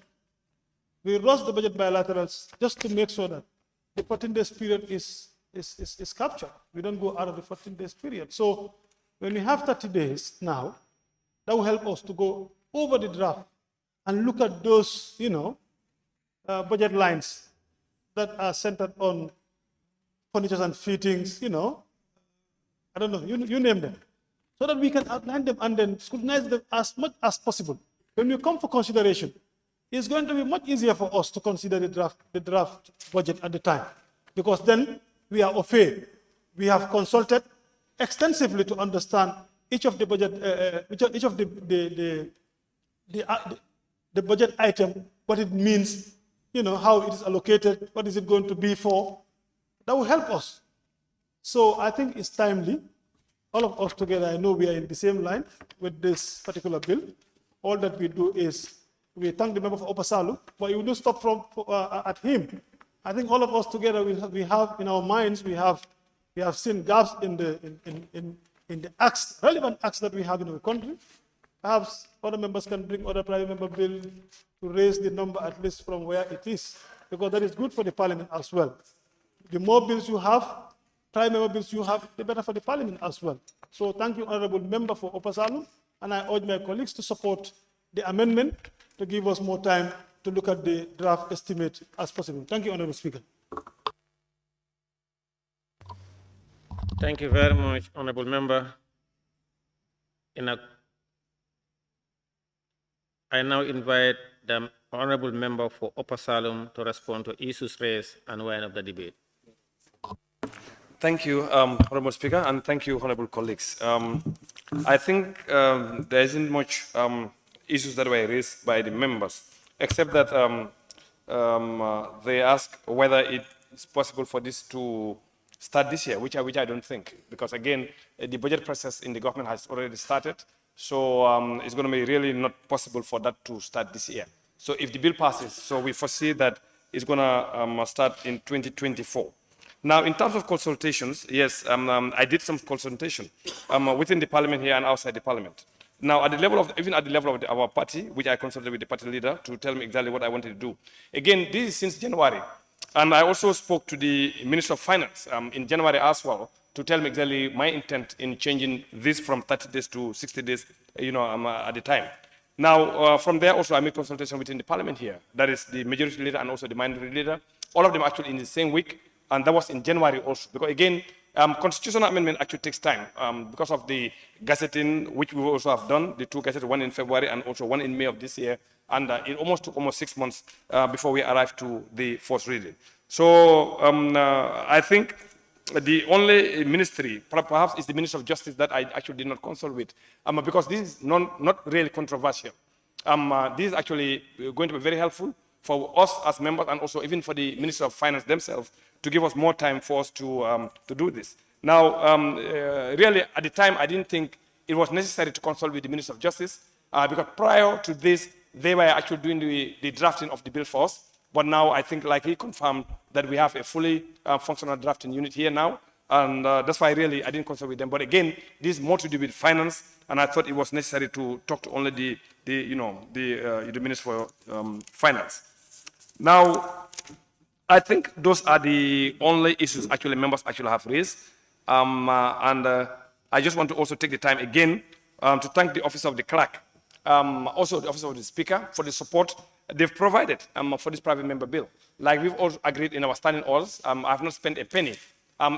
We rushed the budget bilaterals just to make sure that the 14 days period is captured. We don't go out of the 14 days period. So when we have 30 days now, that will help us to go over the draft and look at those, budget lines that are centered on furniture and fittings, I don't know, you name them, so that we can outline them and then scrutinize them as much as possible. When we come for consideration, it's going to be much easier for us to consider the draft budget at the time, because then we are au fait. We have consulted extensively to understand each of the budget, each of the budget item, what it means, how it is allocated, what is it going to be for. That will help us. So I think it's timely. All of us together, I know we are in the same line with this particular bill. All that we do is we thank the member for Upper Saloum, but it will not stop at him. I think all of us together, we have in our minds, we have seen gaps in the acts, relevant acts that we have in our country. Perhaps other members can bring other private member bill to raise the number at least from where it is, because that is good for the parliament as well. The more bills you have, private member bills you have, the better for the parliament as well. So thank you, honorable member for Upper Saloum, and I urge my colleagues to support the amendment to give us more time to look at the draft estimate as possible. Thank you, honorable speaker. Thank you very much, honorable member. I now invite the honorable member for Upper Saloum to respond to issues raised and wind up the debate. Thank you, Honorable Speaker, and thank you, honorable colleagues. I think there isn't much issues that were raised by the members, except that they ask whether it's possible for this to start this year, which I don't think, because again, the budget process in the government has already started. So it's going to be really not possible for that to start this year. So if the bill passes, so we foresee that it's going to start in 2024. Now, in terms of consultations, yes, I did some consultation within the parliament here and outside the parliament. Now, at the level of, even at the level of our party, which I consulted with the party leader to tell me exactly what I wanted to do. Again, this is since January. And I also spoke to the Minister of Finance in January as well, to tell me exactly my intent in changing this from 30 days to 60 days, at the time. Now, from there also, I made consultation within the parliament here. That is the majority leader and also the minority leader. All of them actually in the same week, and that was in January also. Because again, constitutional amendment actually takes time because of the gazetting, which we also have done, the two gazettes, one in February and also one in May of this year. And it almost took almost 6 months before we arrived to the first reading. So I think the only ministry, perhaps, is the Minister of Justice that I actually did not consult with, because this is not really controversial. This is actually going to be very helpful for us as members and also even for the Minister of Finance themselves to give us more time for us to do this. Now, really, at the time, I didn't think it was necessary to consult with the Minister of Justice because prior to this, they were actually doing the drafting of the bill for us. But now I think, like he confirmed, that we have a fully functional drafting unit here now. And that's why really I didn't consult with them. But again, this is more to do with finance. And I thought it was necessary to talk to only the Minister for Finance. Now, I think those are the only issues actually members actually have raised. I just want to also take the time again to thank the Office of the Clerk, also the Office of the Speaker for the support they've provided for this private member bill. Like we've all agreed in our standing orders, I have not spent a penny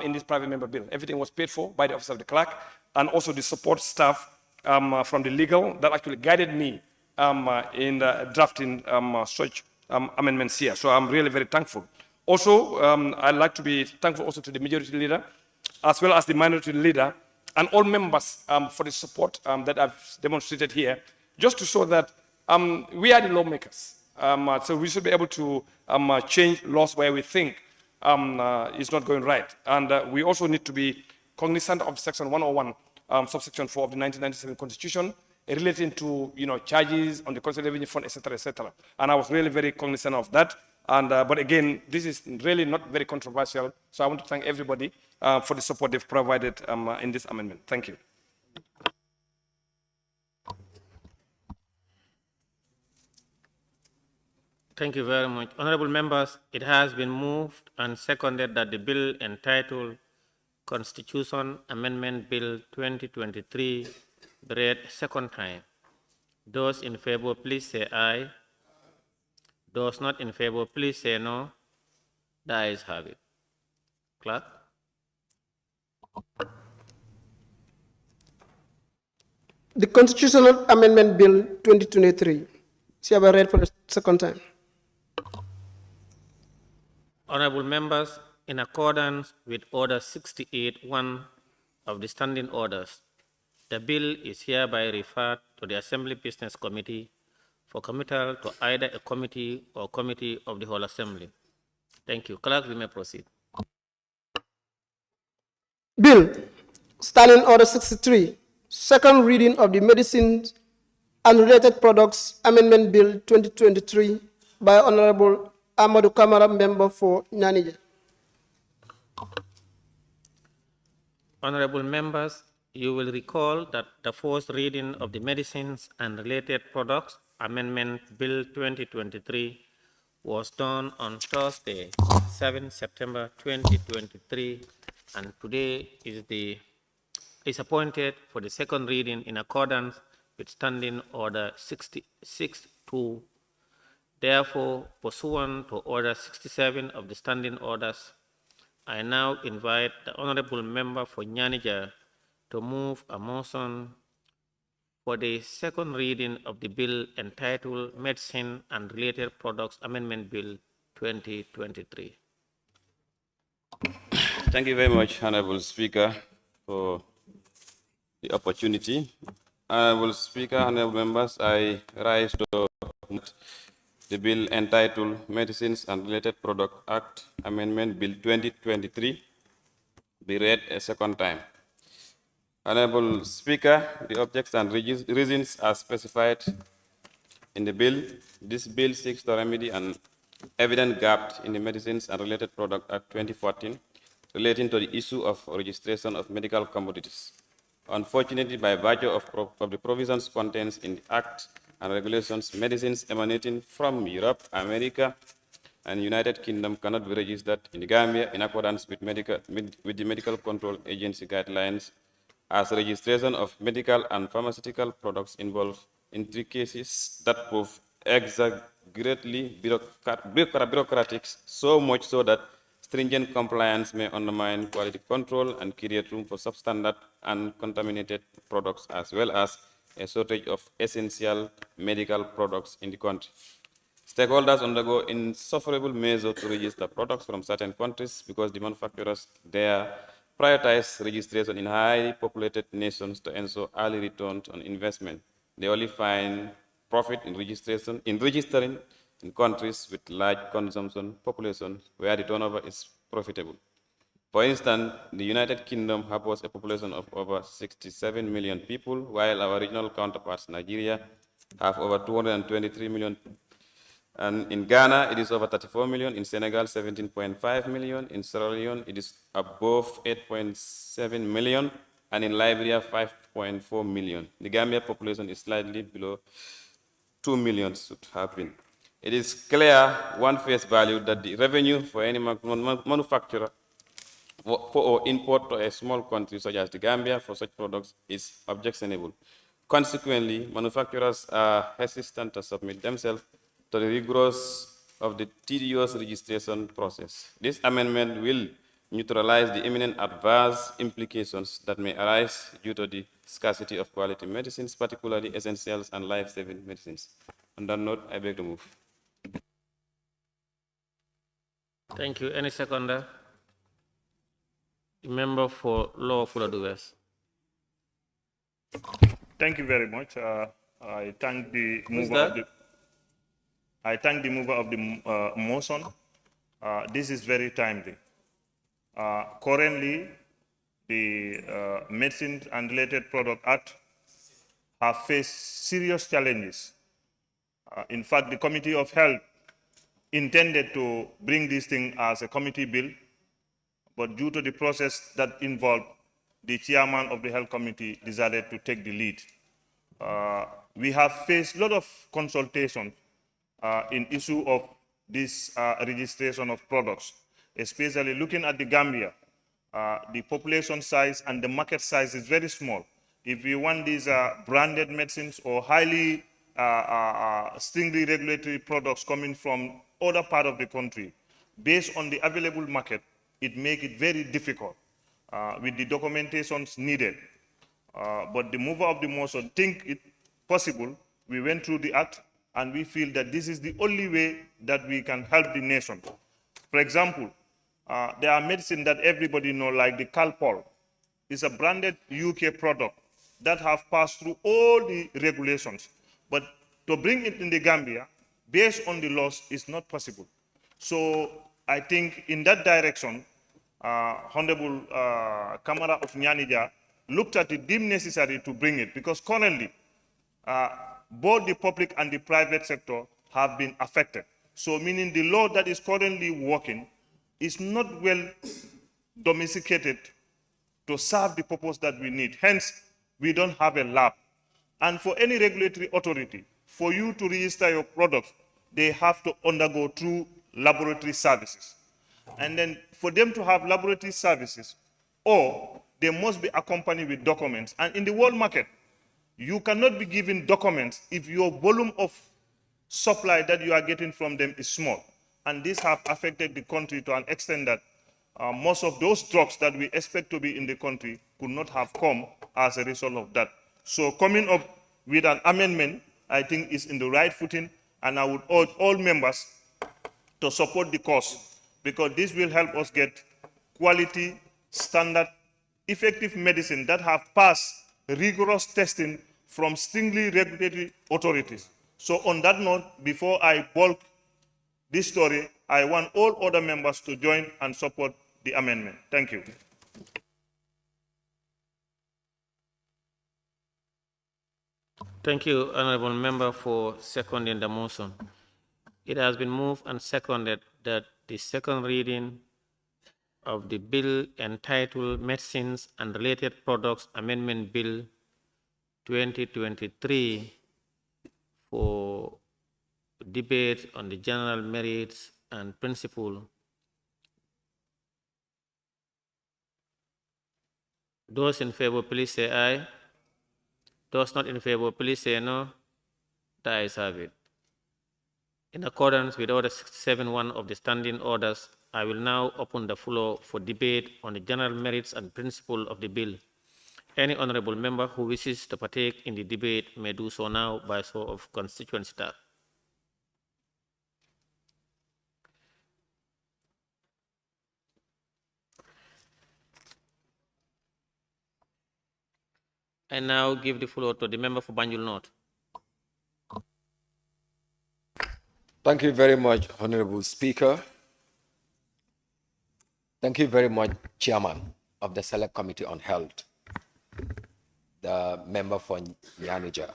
in this private member bill. Everything was paid for by the Office of the Clerk and also the support staff from the legal that actually guided me in drafting such amendments here. So I'm really very thankful. Also, I'd like to be thankful also to the majority leader as well as the minority leader and all members for the support that I've demonstrated here, just to show that we are the lawmakers. So we should be able to change laws where we think it's not going right. And we also need to be cognizant of Section 101, subsection 4 of the 1997 Constitution, relating to charges on the Constitutional Revenue Fund, etc., etc. And I was really very cognizant of that. And but again, this is really not very controversial. So I want to thank everybody for the support they've provided in this amendment. Thank you. Thank you very much. Honorable members, it has been moved and seconded that the bill entitled Constitution Amendment Bill 2023 be read a second time. Those in favor, please say aye. Those not in favor, please say no. The ayes have it. Clerk. The Constitutional Amendment Bill 2023 shall be read for the second time. Honorable members, in accordance with Order 68.1 of the Standing Orders, the bill is hereby referred to the Assembly Business Committee for committal to either a committee or committee of the whole Assembly. Thank you. Clerk, we may proceed. Bill, Standing Order 63, second reading of the Medicines and Related Products Amendment Bill 2023 by Honorable Amadou Camara, member for Nianija. Honorable members, you will recall that the first reading of the Medicines and Related Products Amendment Bill 2023 was done on Thursday, 7 September 2023, and today is appointed for the second reading in accordance with Standing Order 66-2. Therefore, pursuant to Order 67 of the Standing Orders, I now invite the Honorable Member for Nianija to move a motion for the second reading of the bill entitled Medicine and Related Products Amendment Bill 2023. Thank you very much, Honorable Speaker, for the opportunity. Honorable Speaker, honorable members, I rise to the bill entitled Medicines and Related Product Act Amendment Bill 2023 be read a second time. Honorable Speaker, the objects and reasons are specified in the bill. This bill seeks to remedy an evident gap in the Medicines and Related Product Act 2014 relating to the issue of registration of medical commodities. Unfortunately, by virtue of the provisions contained in the Act and regulations, medicines emanating from Europe, America, and United Kingdom cannot be registered in the Gambia in accordance with the Medical Control Agency guidelines, as registration of medical and pharmaceutical products involve intricacies that prove exaggeratedly bureaucratic, so much so that stringent compliance may undermine quality control and create room for substandard and contaminated products, as well as a shortage of essential medical products in the country. Stakeholders undergo insufferable measures to register products from certain countries because the manufacturers there prioritize registration in highly populated nations to ensure early returns on investment. They only find profit in registering in countries with large consumption populations where the turnover is profitable. For instance, the United Kingdom harbors a population of over 67 million people, while our regional counterparts, Nigeria, have over 223 million. And in Ghana, it is over 34 million. In Senegal, 17.5 million. In Sierra Leone, it is above 8.7 million. And in Liberia, 5.4 million. The Gambia population is slightly below 2 million should have been. It is clear, one face value, that the revenue for any manufacturer or import to a small country such as the Gambia for such products is objectionable. Consequently, manufacturers are hesitant to submit themselves to the rigors of the tedious registration process. This amendment will neutralize the imminent adverse implications that may arise due to the scarcity of quality medicines, particularly essentials and life-saving medicines. On that note, I beg to move. Thank you. Any seconder? The member for Lower Fuladu West. Thank you very much. I thank the mover of the motion. This is very timely. Currently, the Medicines and Related Product Act have faced serious challenges. In fact, the Committee of Health intended to bring this thing as a committee bill, but due to the process that involved, the chairman of the Health Committee decided to take the lead. We have faced a lot of consultation in issue of this registration of products, especially looking at the Gambia. The population size and the market size is very small. If we want these branded medicines or highly strictly regulatory products coming from other part of the country, based on the available market, it makes it very difficult with the documentations needed. But the mover of the motion think it possible. We went through the act, and we feel that this is the only way that we can help the nation. For example, there are medicines that everybody knows, like the Calpol. It's a branded UK product that have passed through all the regulations. But to bring it in the Gambia, based on the laws, is not possible. So I think in that direction, Honorable Camara of Nianija looked at it deemed necessary to bring it, because currently, both the public and the private sector have been affected. So meaning the law that is currently working is not well domesticated to serve the purpose that we need. Hence, we don't have a lab. And for any regulatory authority, for you to register your products, they have to undergo through laboratory services. And then for them to have laboratory services, or they must be accompanied with documents. And in the world market, you cannot be given documents if your volume of supply that you are getting from them is small. And this have affected the country to an extent that most of those drugs that we expect to be in the country could not have come as a result of that. So coming up with an amendment, I think is in the right footing, and I would urge all members to support the cause, because this will help us get quality, standard, effective medicine that have passed rigorous testing from strictly regulatory authorities. So on that note, before I bulk this story, I want all other members to join and support the amendment. Thank you. Thank you, Honorable Member, for seconding the motion. It has been moved and seconded that the second reading of the bill entitled Medicines and Related Products Amendment Bill 2023 for debate on the general merits and principle. Those in favor, please say aye. Those not in favor, please say no. The ayes have it. In accordance with Order 67.1 of the Standing Orders, I will now open the floor for debate on the general merits and principle of the bill. Any honorable member who wishes to partake in the debate may do so now by show of constituency tab. I now give the floor to the member for Banjul North. Thank you very much, Honorable Speaker. Thank you very much, Chairman of the Select Committee on Health, the member for Nianija.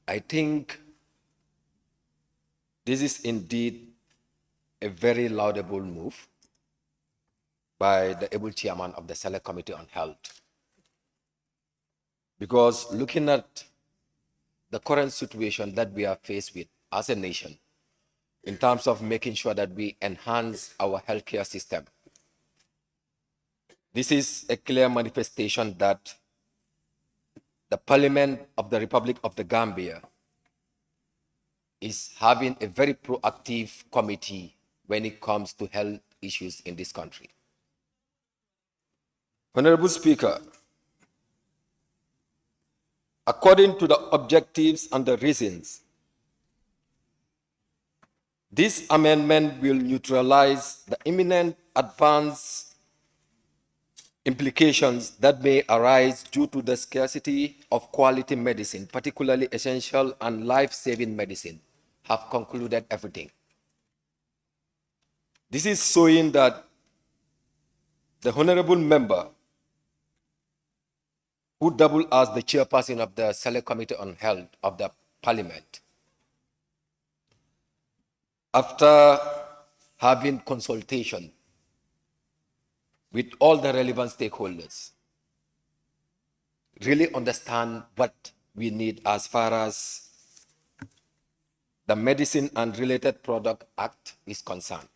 I think this is indeed a very laudable move by the able Chairman of the Select Committee on Health. Because looking at the current situation that we are faced with as a nation, in terms of making sure that we enhance our healthcare system, this is a clear manifestation that the Parliament of the Republic of the Gambia is having a very proactive committee when it comes to health issues in this country. Honorable Speaker, according to the objectives and the reasons, this amendment will neutralize the imminent adverse implications that may arise due to the scarcity of quality medicine, particularly essential and life-saving medicine, have concluded everything. This is showing that the honorable member, who doubled as the chairperson of the Select Committee on Health of the Parliament, after having consultation with all the relevant stakeholders, really understand what we need as far as the Medicine and Related Product Act is concerned.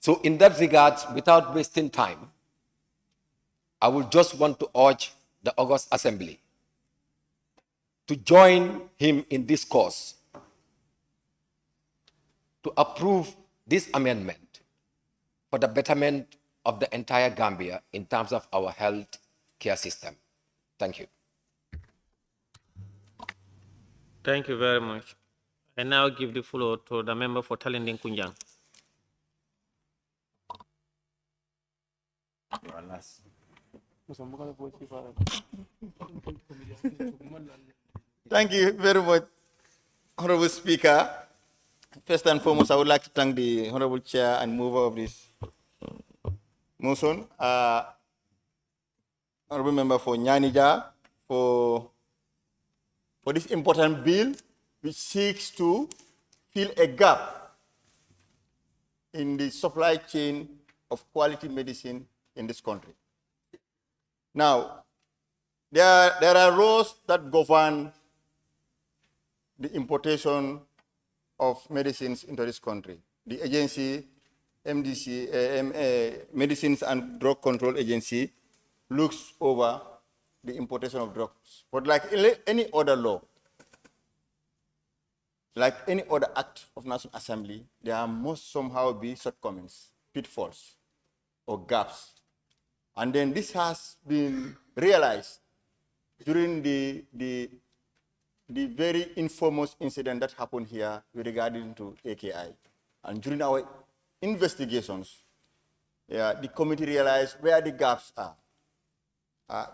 So in that regard, without wasting time, I would just want to urge the August Assembly to join him in this cause, to approve this amendment for the betterment of the entire Gambia in terms of our health care system. Thank you. Thank you very much. I now give the floor to the member for Talinding Kunjang. Thank you very much, Honorable Speaker. First and foremost, I would like to thank the Honorable Chair and mover of this motion, Honorable Member for Nianija, for this important bill which seeks to fill a gap in the supply chain of quality medicine in this country. Now, there are laws that govern the importation of medicines into this country. The agency, Medicines and Drug Control Agency, looks over the importation of drugs. But like any other law, like any other act of National Assembly, there must somehow be shortcomings, pitfalls, or gaps. And then this has been realized during the very infamous incident that happened here regarding to AKI. And during our investigations, the committee realized where the gaps are.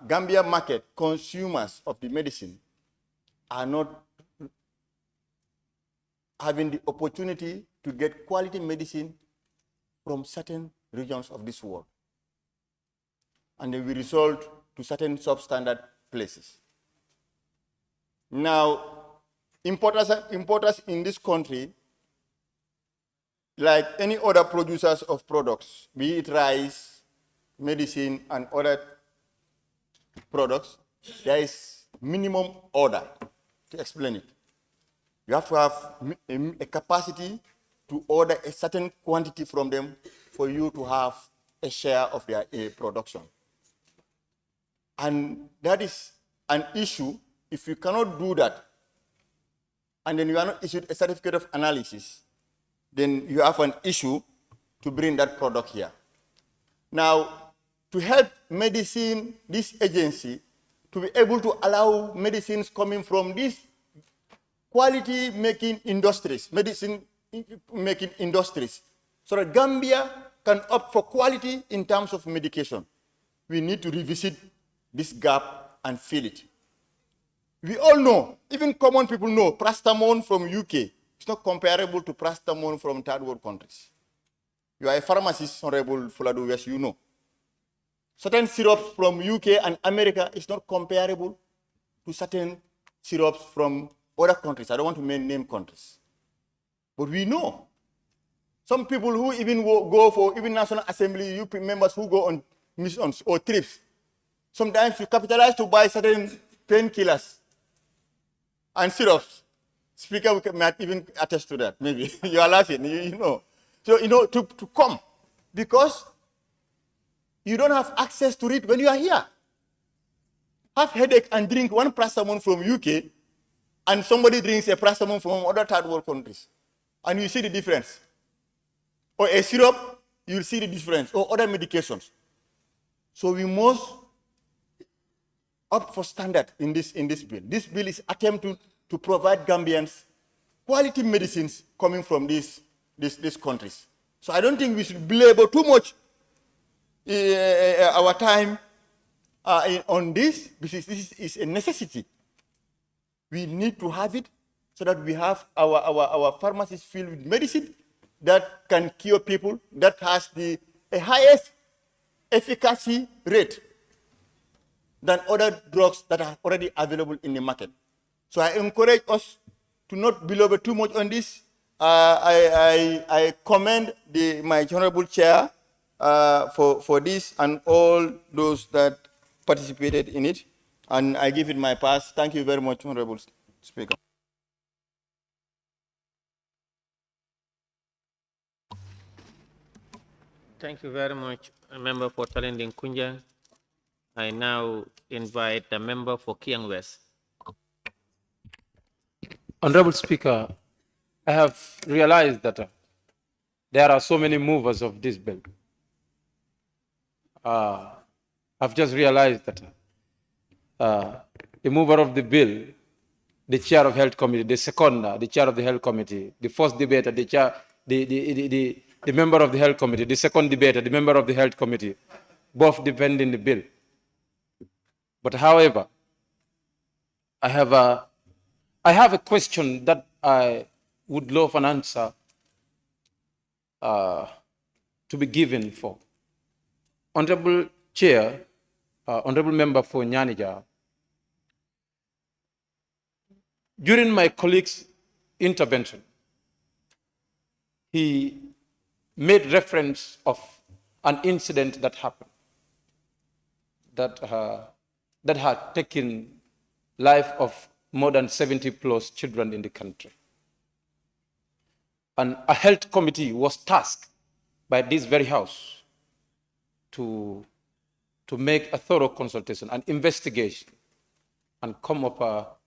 Gambia market consumers of the medicine are not having the opportunity to get quality medicine from certain regions of this world. And then we resort to certain substandard places. Now, importers in this country, like any other producers of products, be it rice, medicine, and other products, there is minimum order to explain it. You have to have a capacity to order a certain quantity from them for you to have a share of their production. And that is an issue. If you cannot do that, and then you are not issued a certificate of analysis, then you have an issue to bring that product here. Now, to help medicine, this agency, to be able to allow medicines coming from these quality making industries, medicine making industries, so that Gambia can opt for quality in terms of medication, we need to revisit this gap and fill it. We all know, even common people know, paracetamol from UK is not comparable to paracetamol from third world countries. You are a pharmacist, Honorable Fuladu, yes, you know. Certain syrups from UK and America is not comparable to certain syrups from other countries. I don't want to name countries. But we know. Some people who even go for even National Assembly, UP members who go on missions or trips, sometimes you capitalize to buy certain painkillers and syrups. Speaker might even attest to that, maybe. You are laughing, you know. So, you know, to come, because you don't have access to it when you are here. Have headache and drink one paracetamol from UK, and somebody drinks a paracetamol from other third world countries, and you see the difference. Or a syrup, you'll see the difference, or other medications. So we must opt for standard in this bill. This bill is attempt to provide Gambians quality medicines coming from these countries. So I don't think we should belabor too much our time on this, because this is a necessity. We need to have it so that we have our pharmacies filled with medicine that can cure people, that has the highest efficacy rate than other drugs that are already available in the market. So I encourage us to not belabor too much on this. I commend my honorable chair for this and all those that participated in it, and I give it my pass. Thank you very much, Honorable Speaker. Thank you very much, member for Talending Kunja. I now invite the member for Kiang West. Honorable Speaker, I have realized that there are so many movers of this bill. I've just realized that the mover of the bill, the chair of Health Committee, the seconder, the chair of the Health Committee, the first debater, the chair, the member of the Health Committee, the second debater, the member of the Health Committee, both defending the bill. But however, I have a question that I would love an answer to be given for. Honorable Chair, Honorable Member for Nianija, during my colleague's intervention, he made reference of an incident that happened that had taken life of more than 70 plus children in the country. And a health committee was tasked by this very house to make a thorough consultation and investigation and come up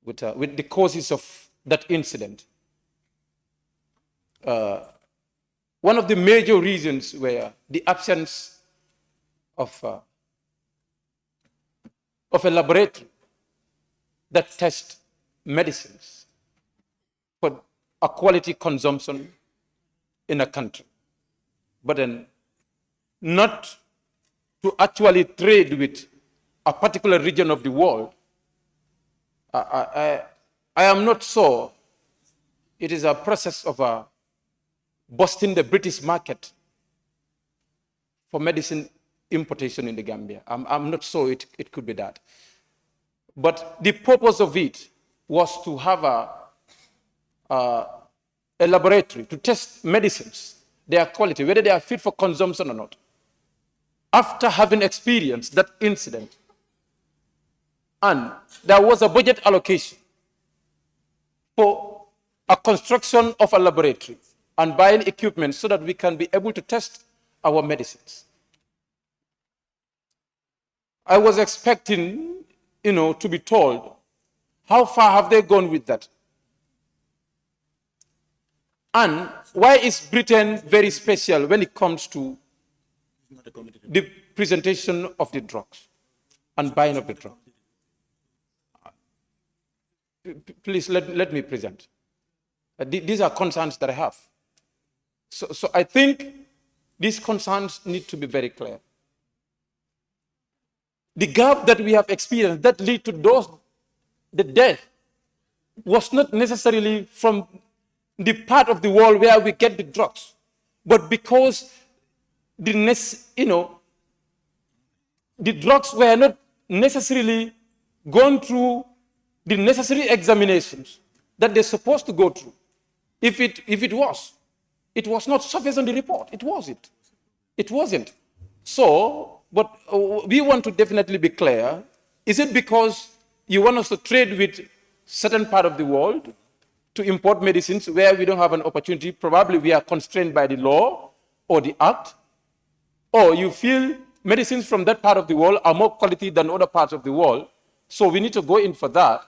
with the causes of that incident. One of the major reasons were the absence of a laboratory that tests medicines for a quality consumption in a country, but then not to actually trade with a particular region of the world. I am not sure it is a process of busting the British market for medicine importation in the Gambia. I'm not sure it could be that. But the purpose of it was to have a laboratory to test medicines, their quality, whether they are fit for consumption or not. After having experienced that incident, and there was a budget allocation for a construction of a laboratory and buying equipment so that we can be able to test our medicines. I was expecting, to be told, how far have they gone with that? And why is Britain very special when it comes to the presentation of the drugs and buying of the drugs? Please let me present. These are concerns that I have. So I think these concerns need to be very clear. The gap that we have experienced that lead to the death was not necessarily from the part of the world where we get the drugs, but because the drugs were not necessarily gone through the necessary examinations that they're supposed to go through. If it was not surfaced on the report. It wasn't. It wasn't. So, but we want to definitely be clear. Is it because you want us to trade with certain part of the world to import medicines where we don't have an opportunity? Probably we are constrained by the law or the act. Or you feel medicines from that part of the world are more quality than other parts of the world. So we need to go in for that.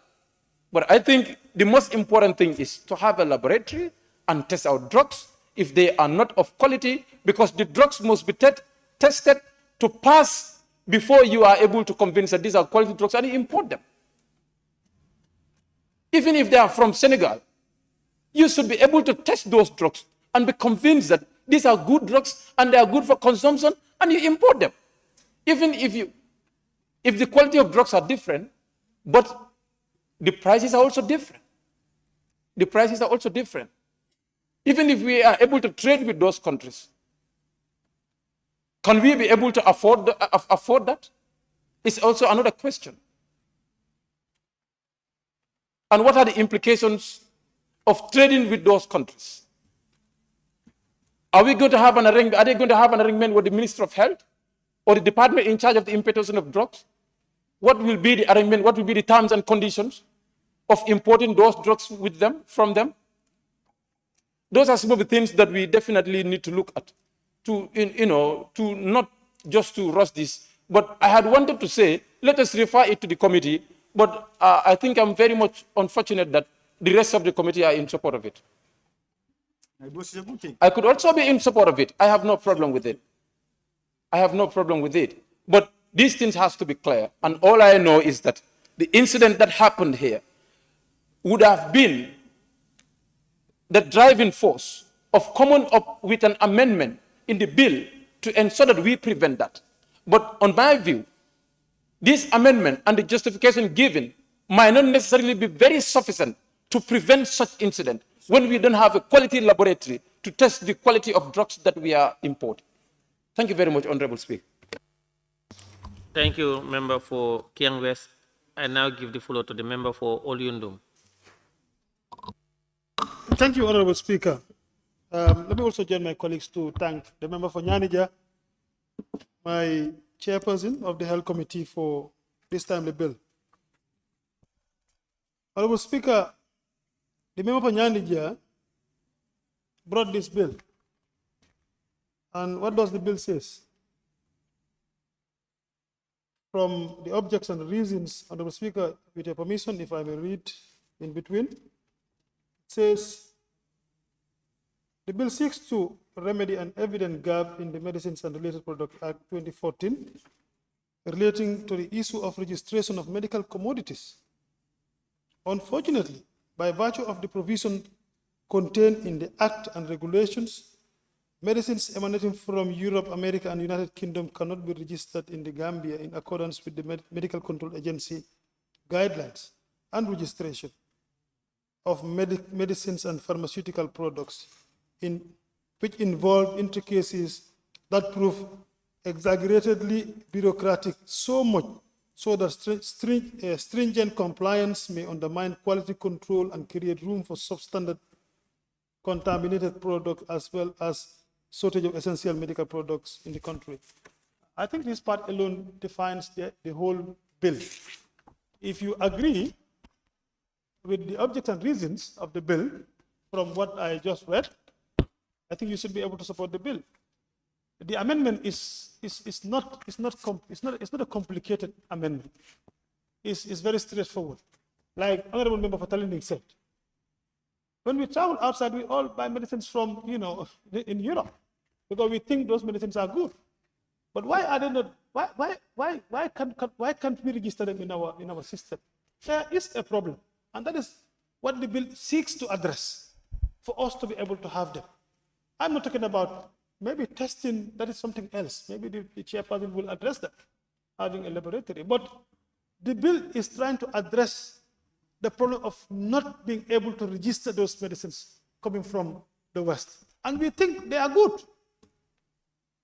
But I think the most important thing is to have a laboratory and test our drugs if they are not of quality, because the drugs must be tested to pass before you are able to convince that these are quality drugs and you import them. Even if they are from Senegal, you should be able to test those drugs and be convinced that these are good drugs and they are good for consumption, and you import them. Even if the quality of drugs are different, but the prices are also different. The prices are also different. Even if we are able to trade with those countries, can we be able to afford that? It's also another question. And what are the implications of trading with those countries? Are we going to have an arrangement? Are they going to have an arrangement with the Minister of Health or the department in charge of the importation of drugs? What will be the arrangement? What will be the terms and conditions of importing those drugs with them, from them? Those are some of the things that we definitely need to look at, to not just to rush this. But I had wanted to say, let us refer it to the committee. But I think I'm very much unfortunate that the rest of the committee are in support of it. I could also be in support of it. I have no problem with it. I have no problem with it. But these things has to be clear. And all I know is that the incident that happened here would have been the driving force of coming up with an amendment in the bill to ensure that we prevent that. But on my view, this amendment and the justification given might not necessarily be very sufficient to prevent such incident when we don't have a quality laboratory to test the quality of drugs that we are importing. Thank you very much, Honorable Speaker. Thank you, Member for Kiang West. I now give the floor to the member for Olyundum. Thank you, Honorable Speaker. Let me also join my colleagues to thank the member for Nianija, my chairperson of the Health Committee for this timely bill. Honorable Speaker, the member for Nianija brought this bill. And what does the bill say? From the objects and reasons, Honorable Speaker, with your permission, if I may read in between, it says, the bill seeks to remedy an evident gap in the Medicines and Related Products Act 2014 relating to the issue of registration of medical commodities. Unfortunately, by virtue of the provision contained in the Act and regulations, medicines emanating from Europe, America, and United Kingdom cannot be registered in the Gambia in accordance with the Medical Control Agency guidelines and registration of medicines and pharmaceutical products, which involve intricacies that prove exaggeratedly bureaucratic, so much so that stringent compliance may undermine quality control and create room for substandard contaminated products as well as shortage of essential medical products in the country. I think this part alone defines the whole bill. If you agree with the objects and reasons of the bill from what I just read, I think you should be able to support the bill. The amendment is not a complicated amendment. It's very straightforward. Like Honorable Member for Talining said, when we travel outside, we all buy medicines from, in Europe, because we think those medicines are good. But why are they not? Why can't we register them in our system? There is a problem, and that is what the bill seeks to address, for us to be able to have them. I'm not talking about maybe testing. That is something else. Maybe the chairperson will address that, having a laboratory. But the bill is trying to address the problem of not being able to register those medicines coming from the West. And we think they are good.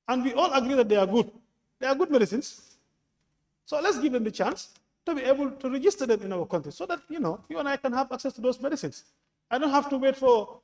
And we all agree that they are good. They are good medicines. So let's give them the chance to be able to register them in our country so that, you and I can have access to those medicines. I don't have to wait for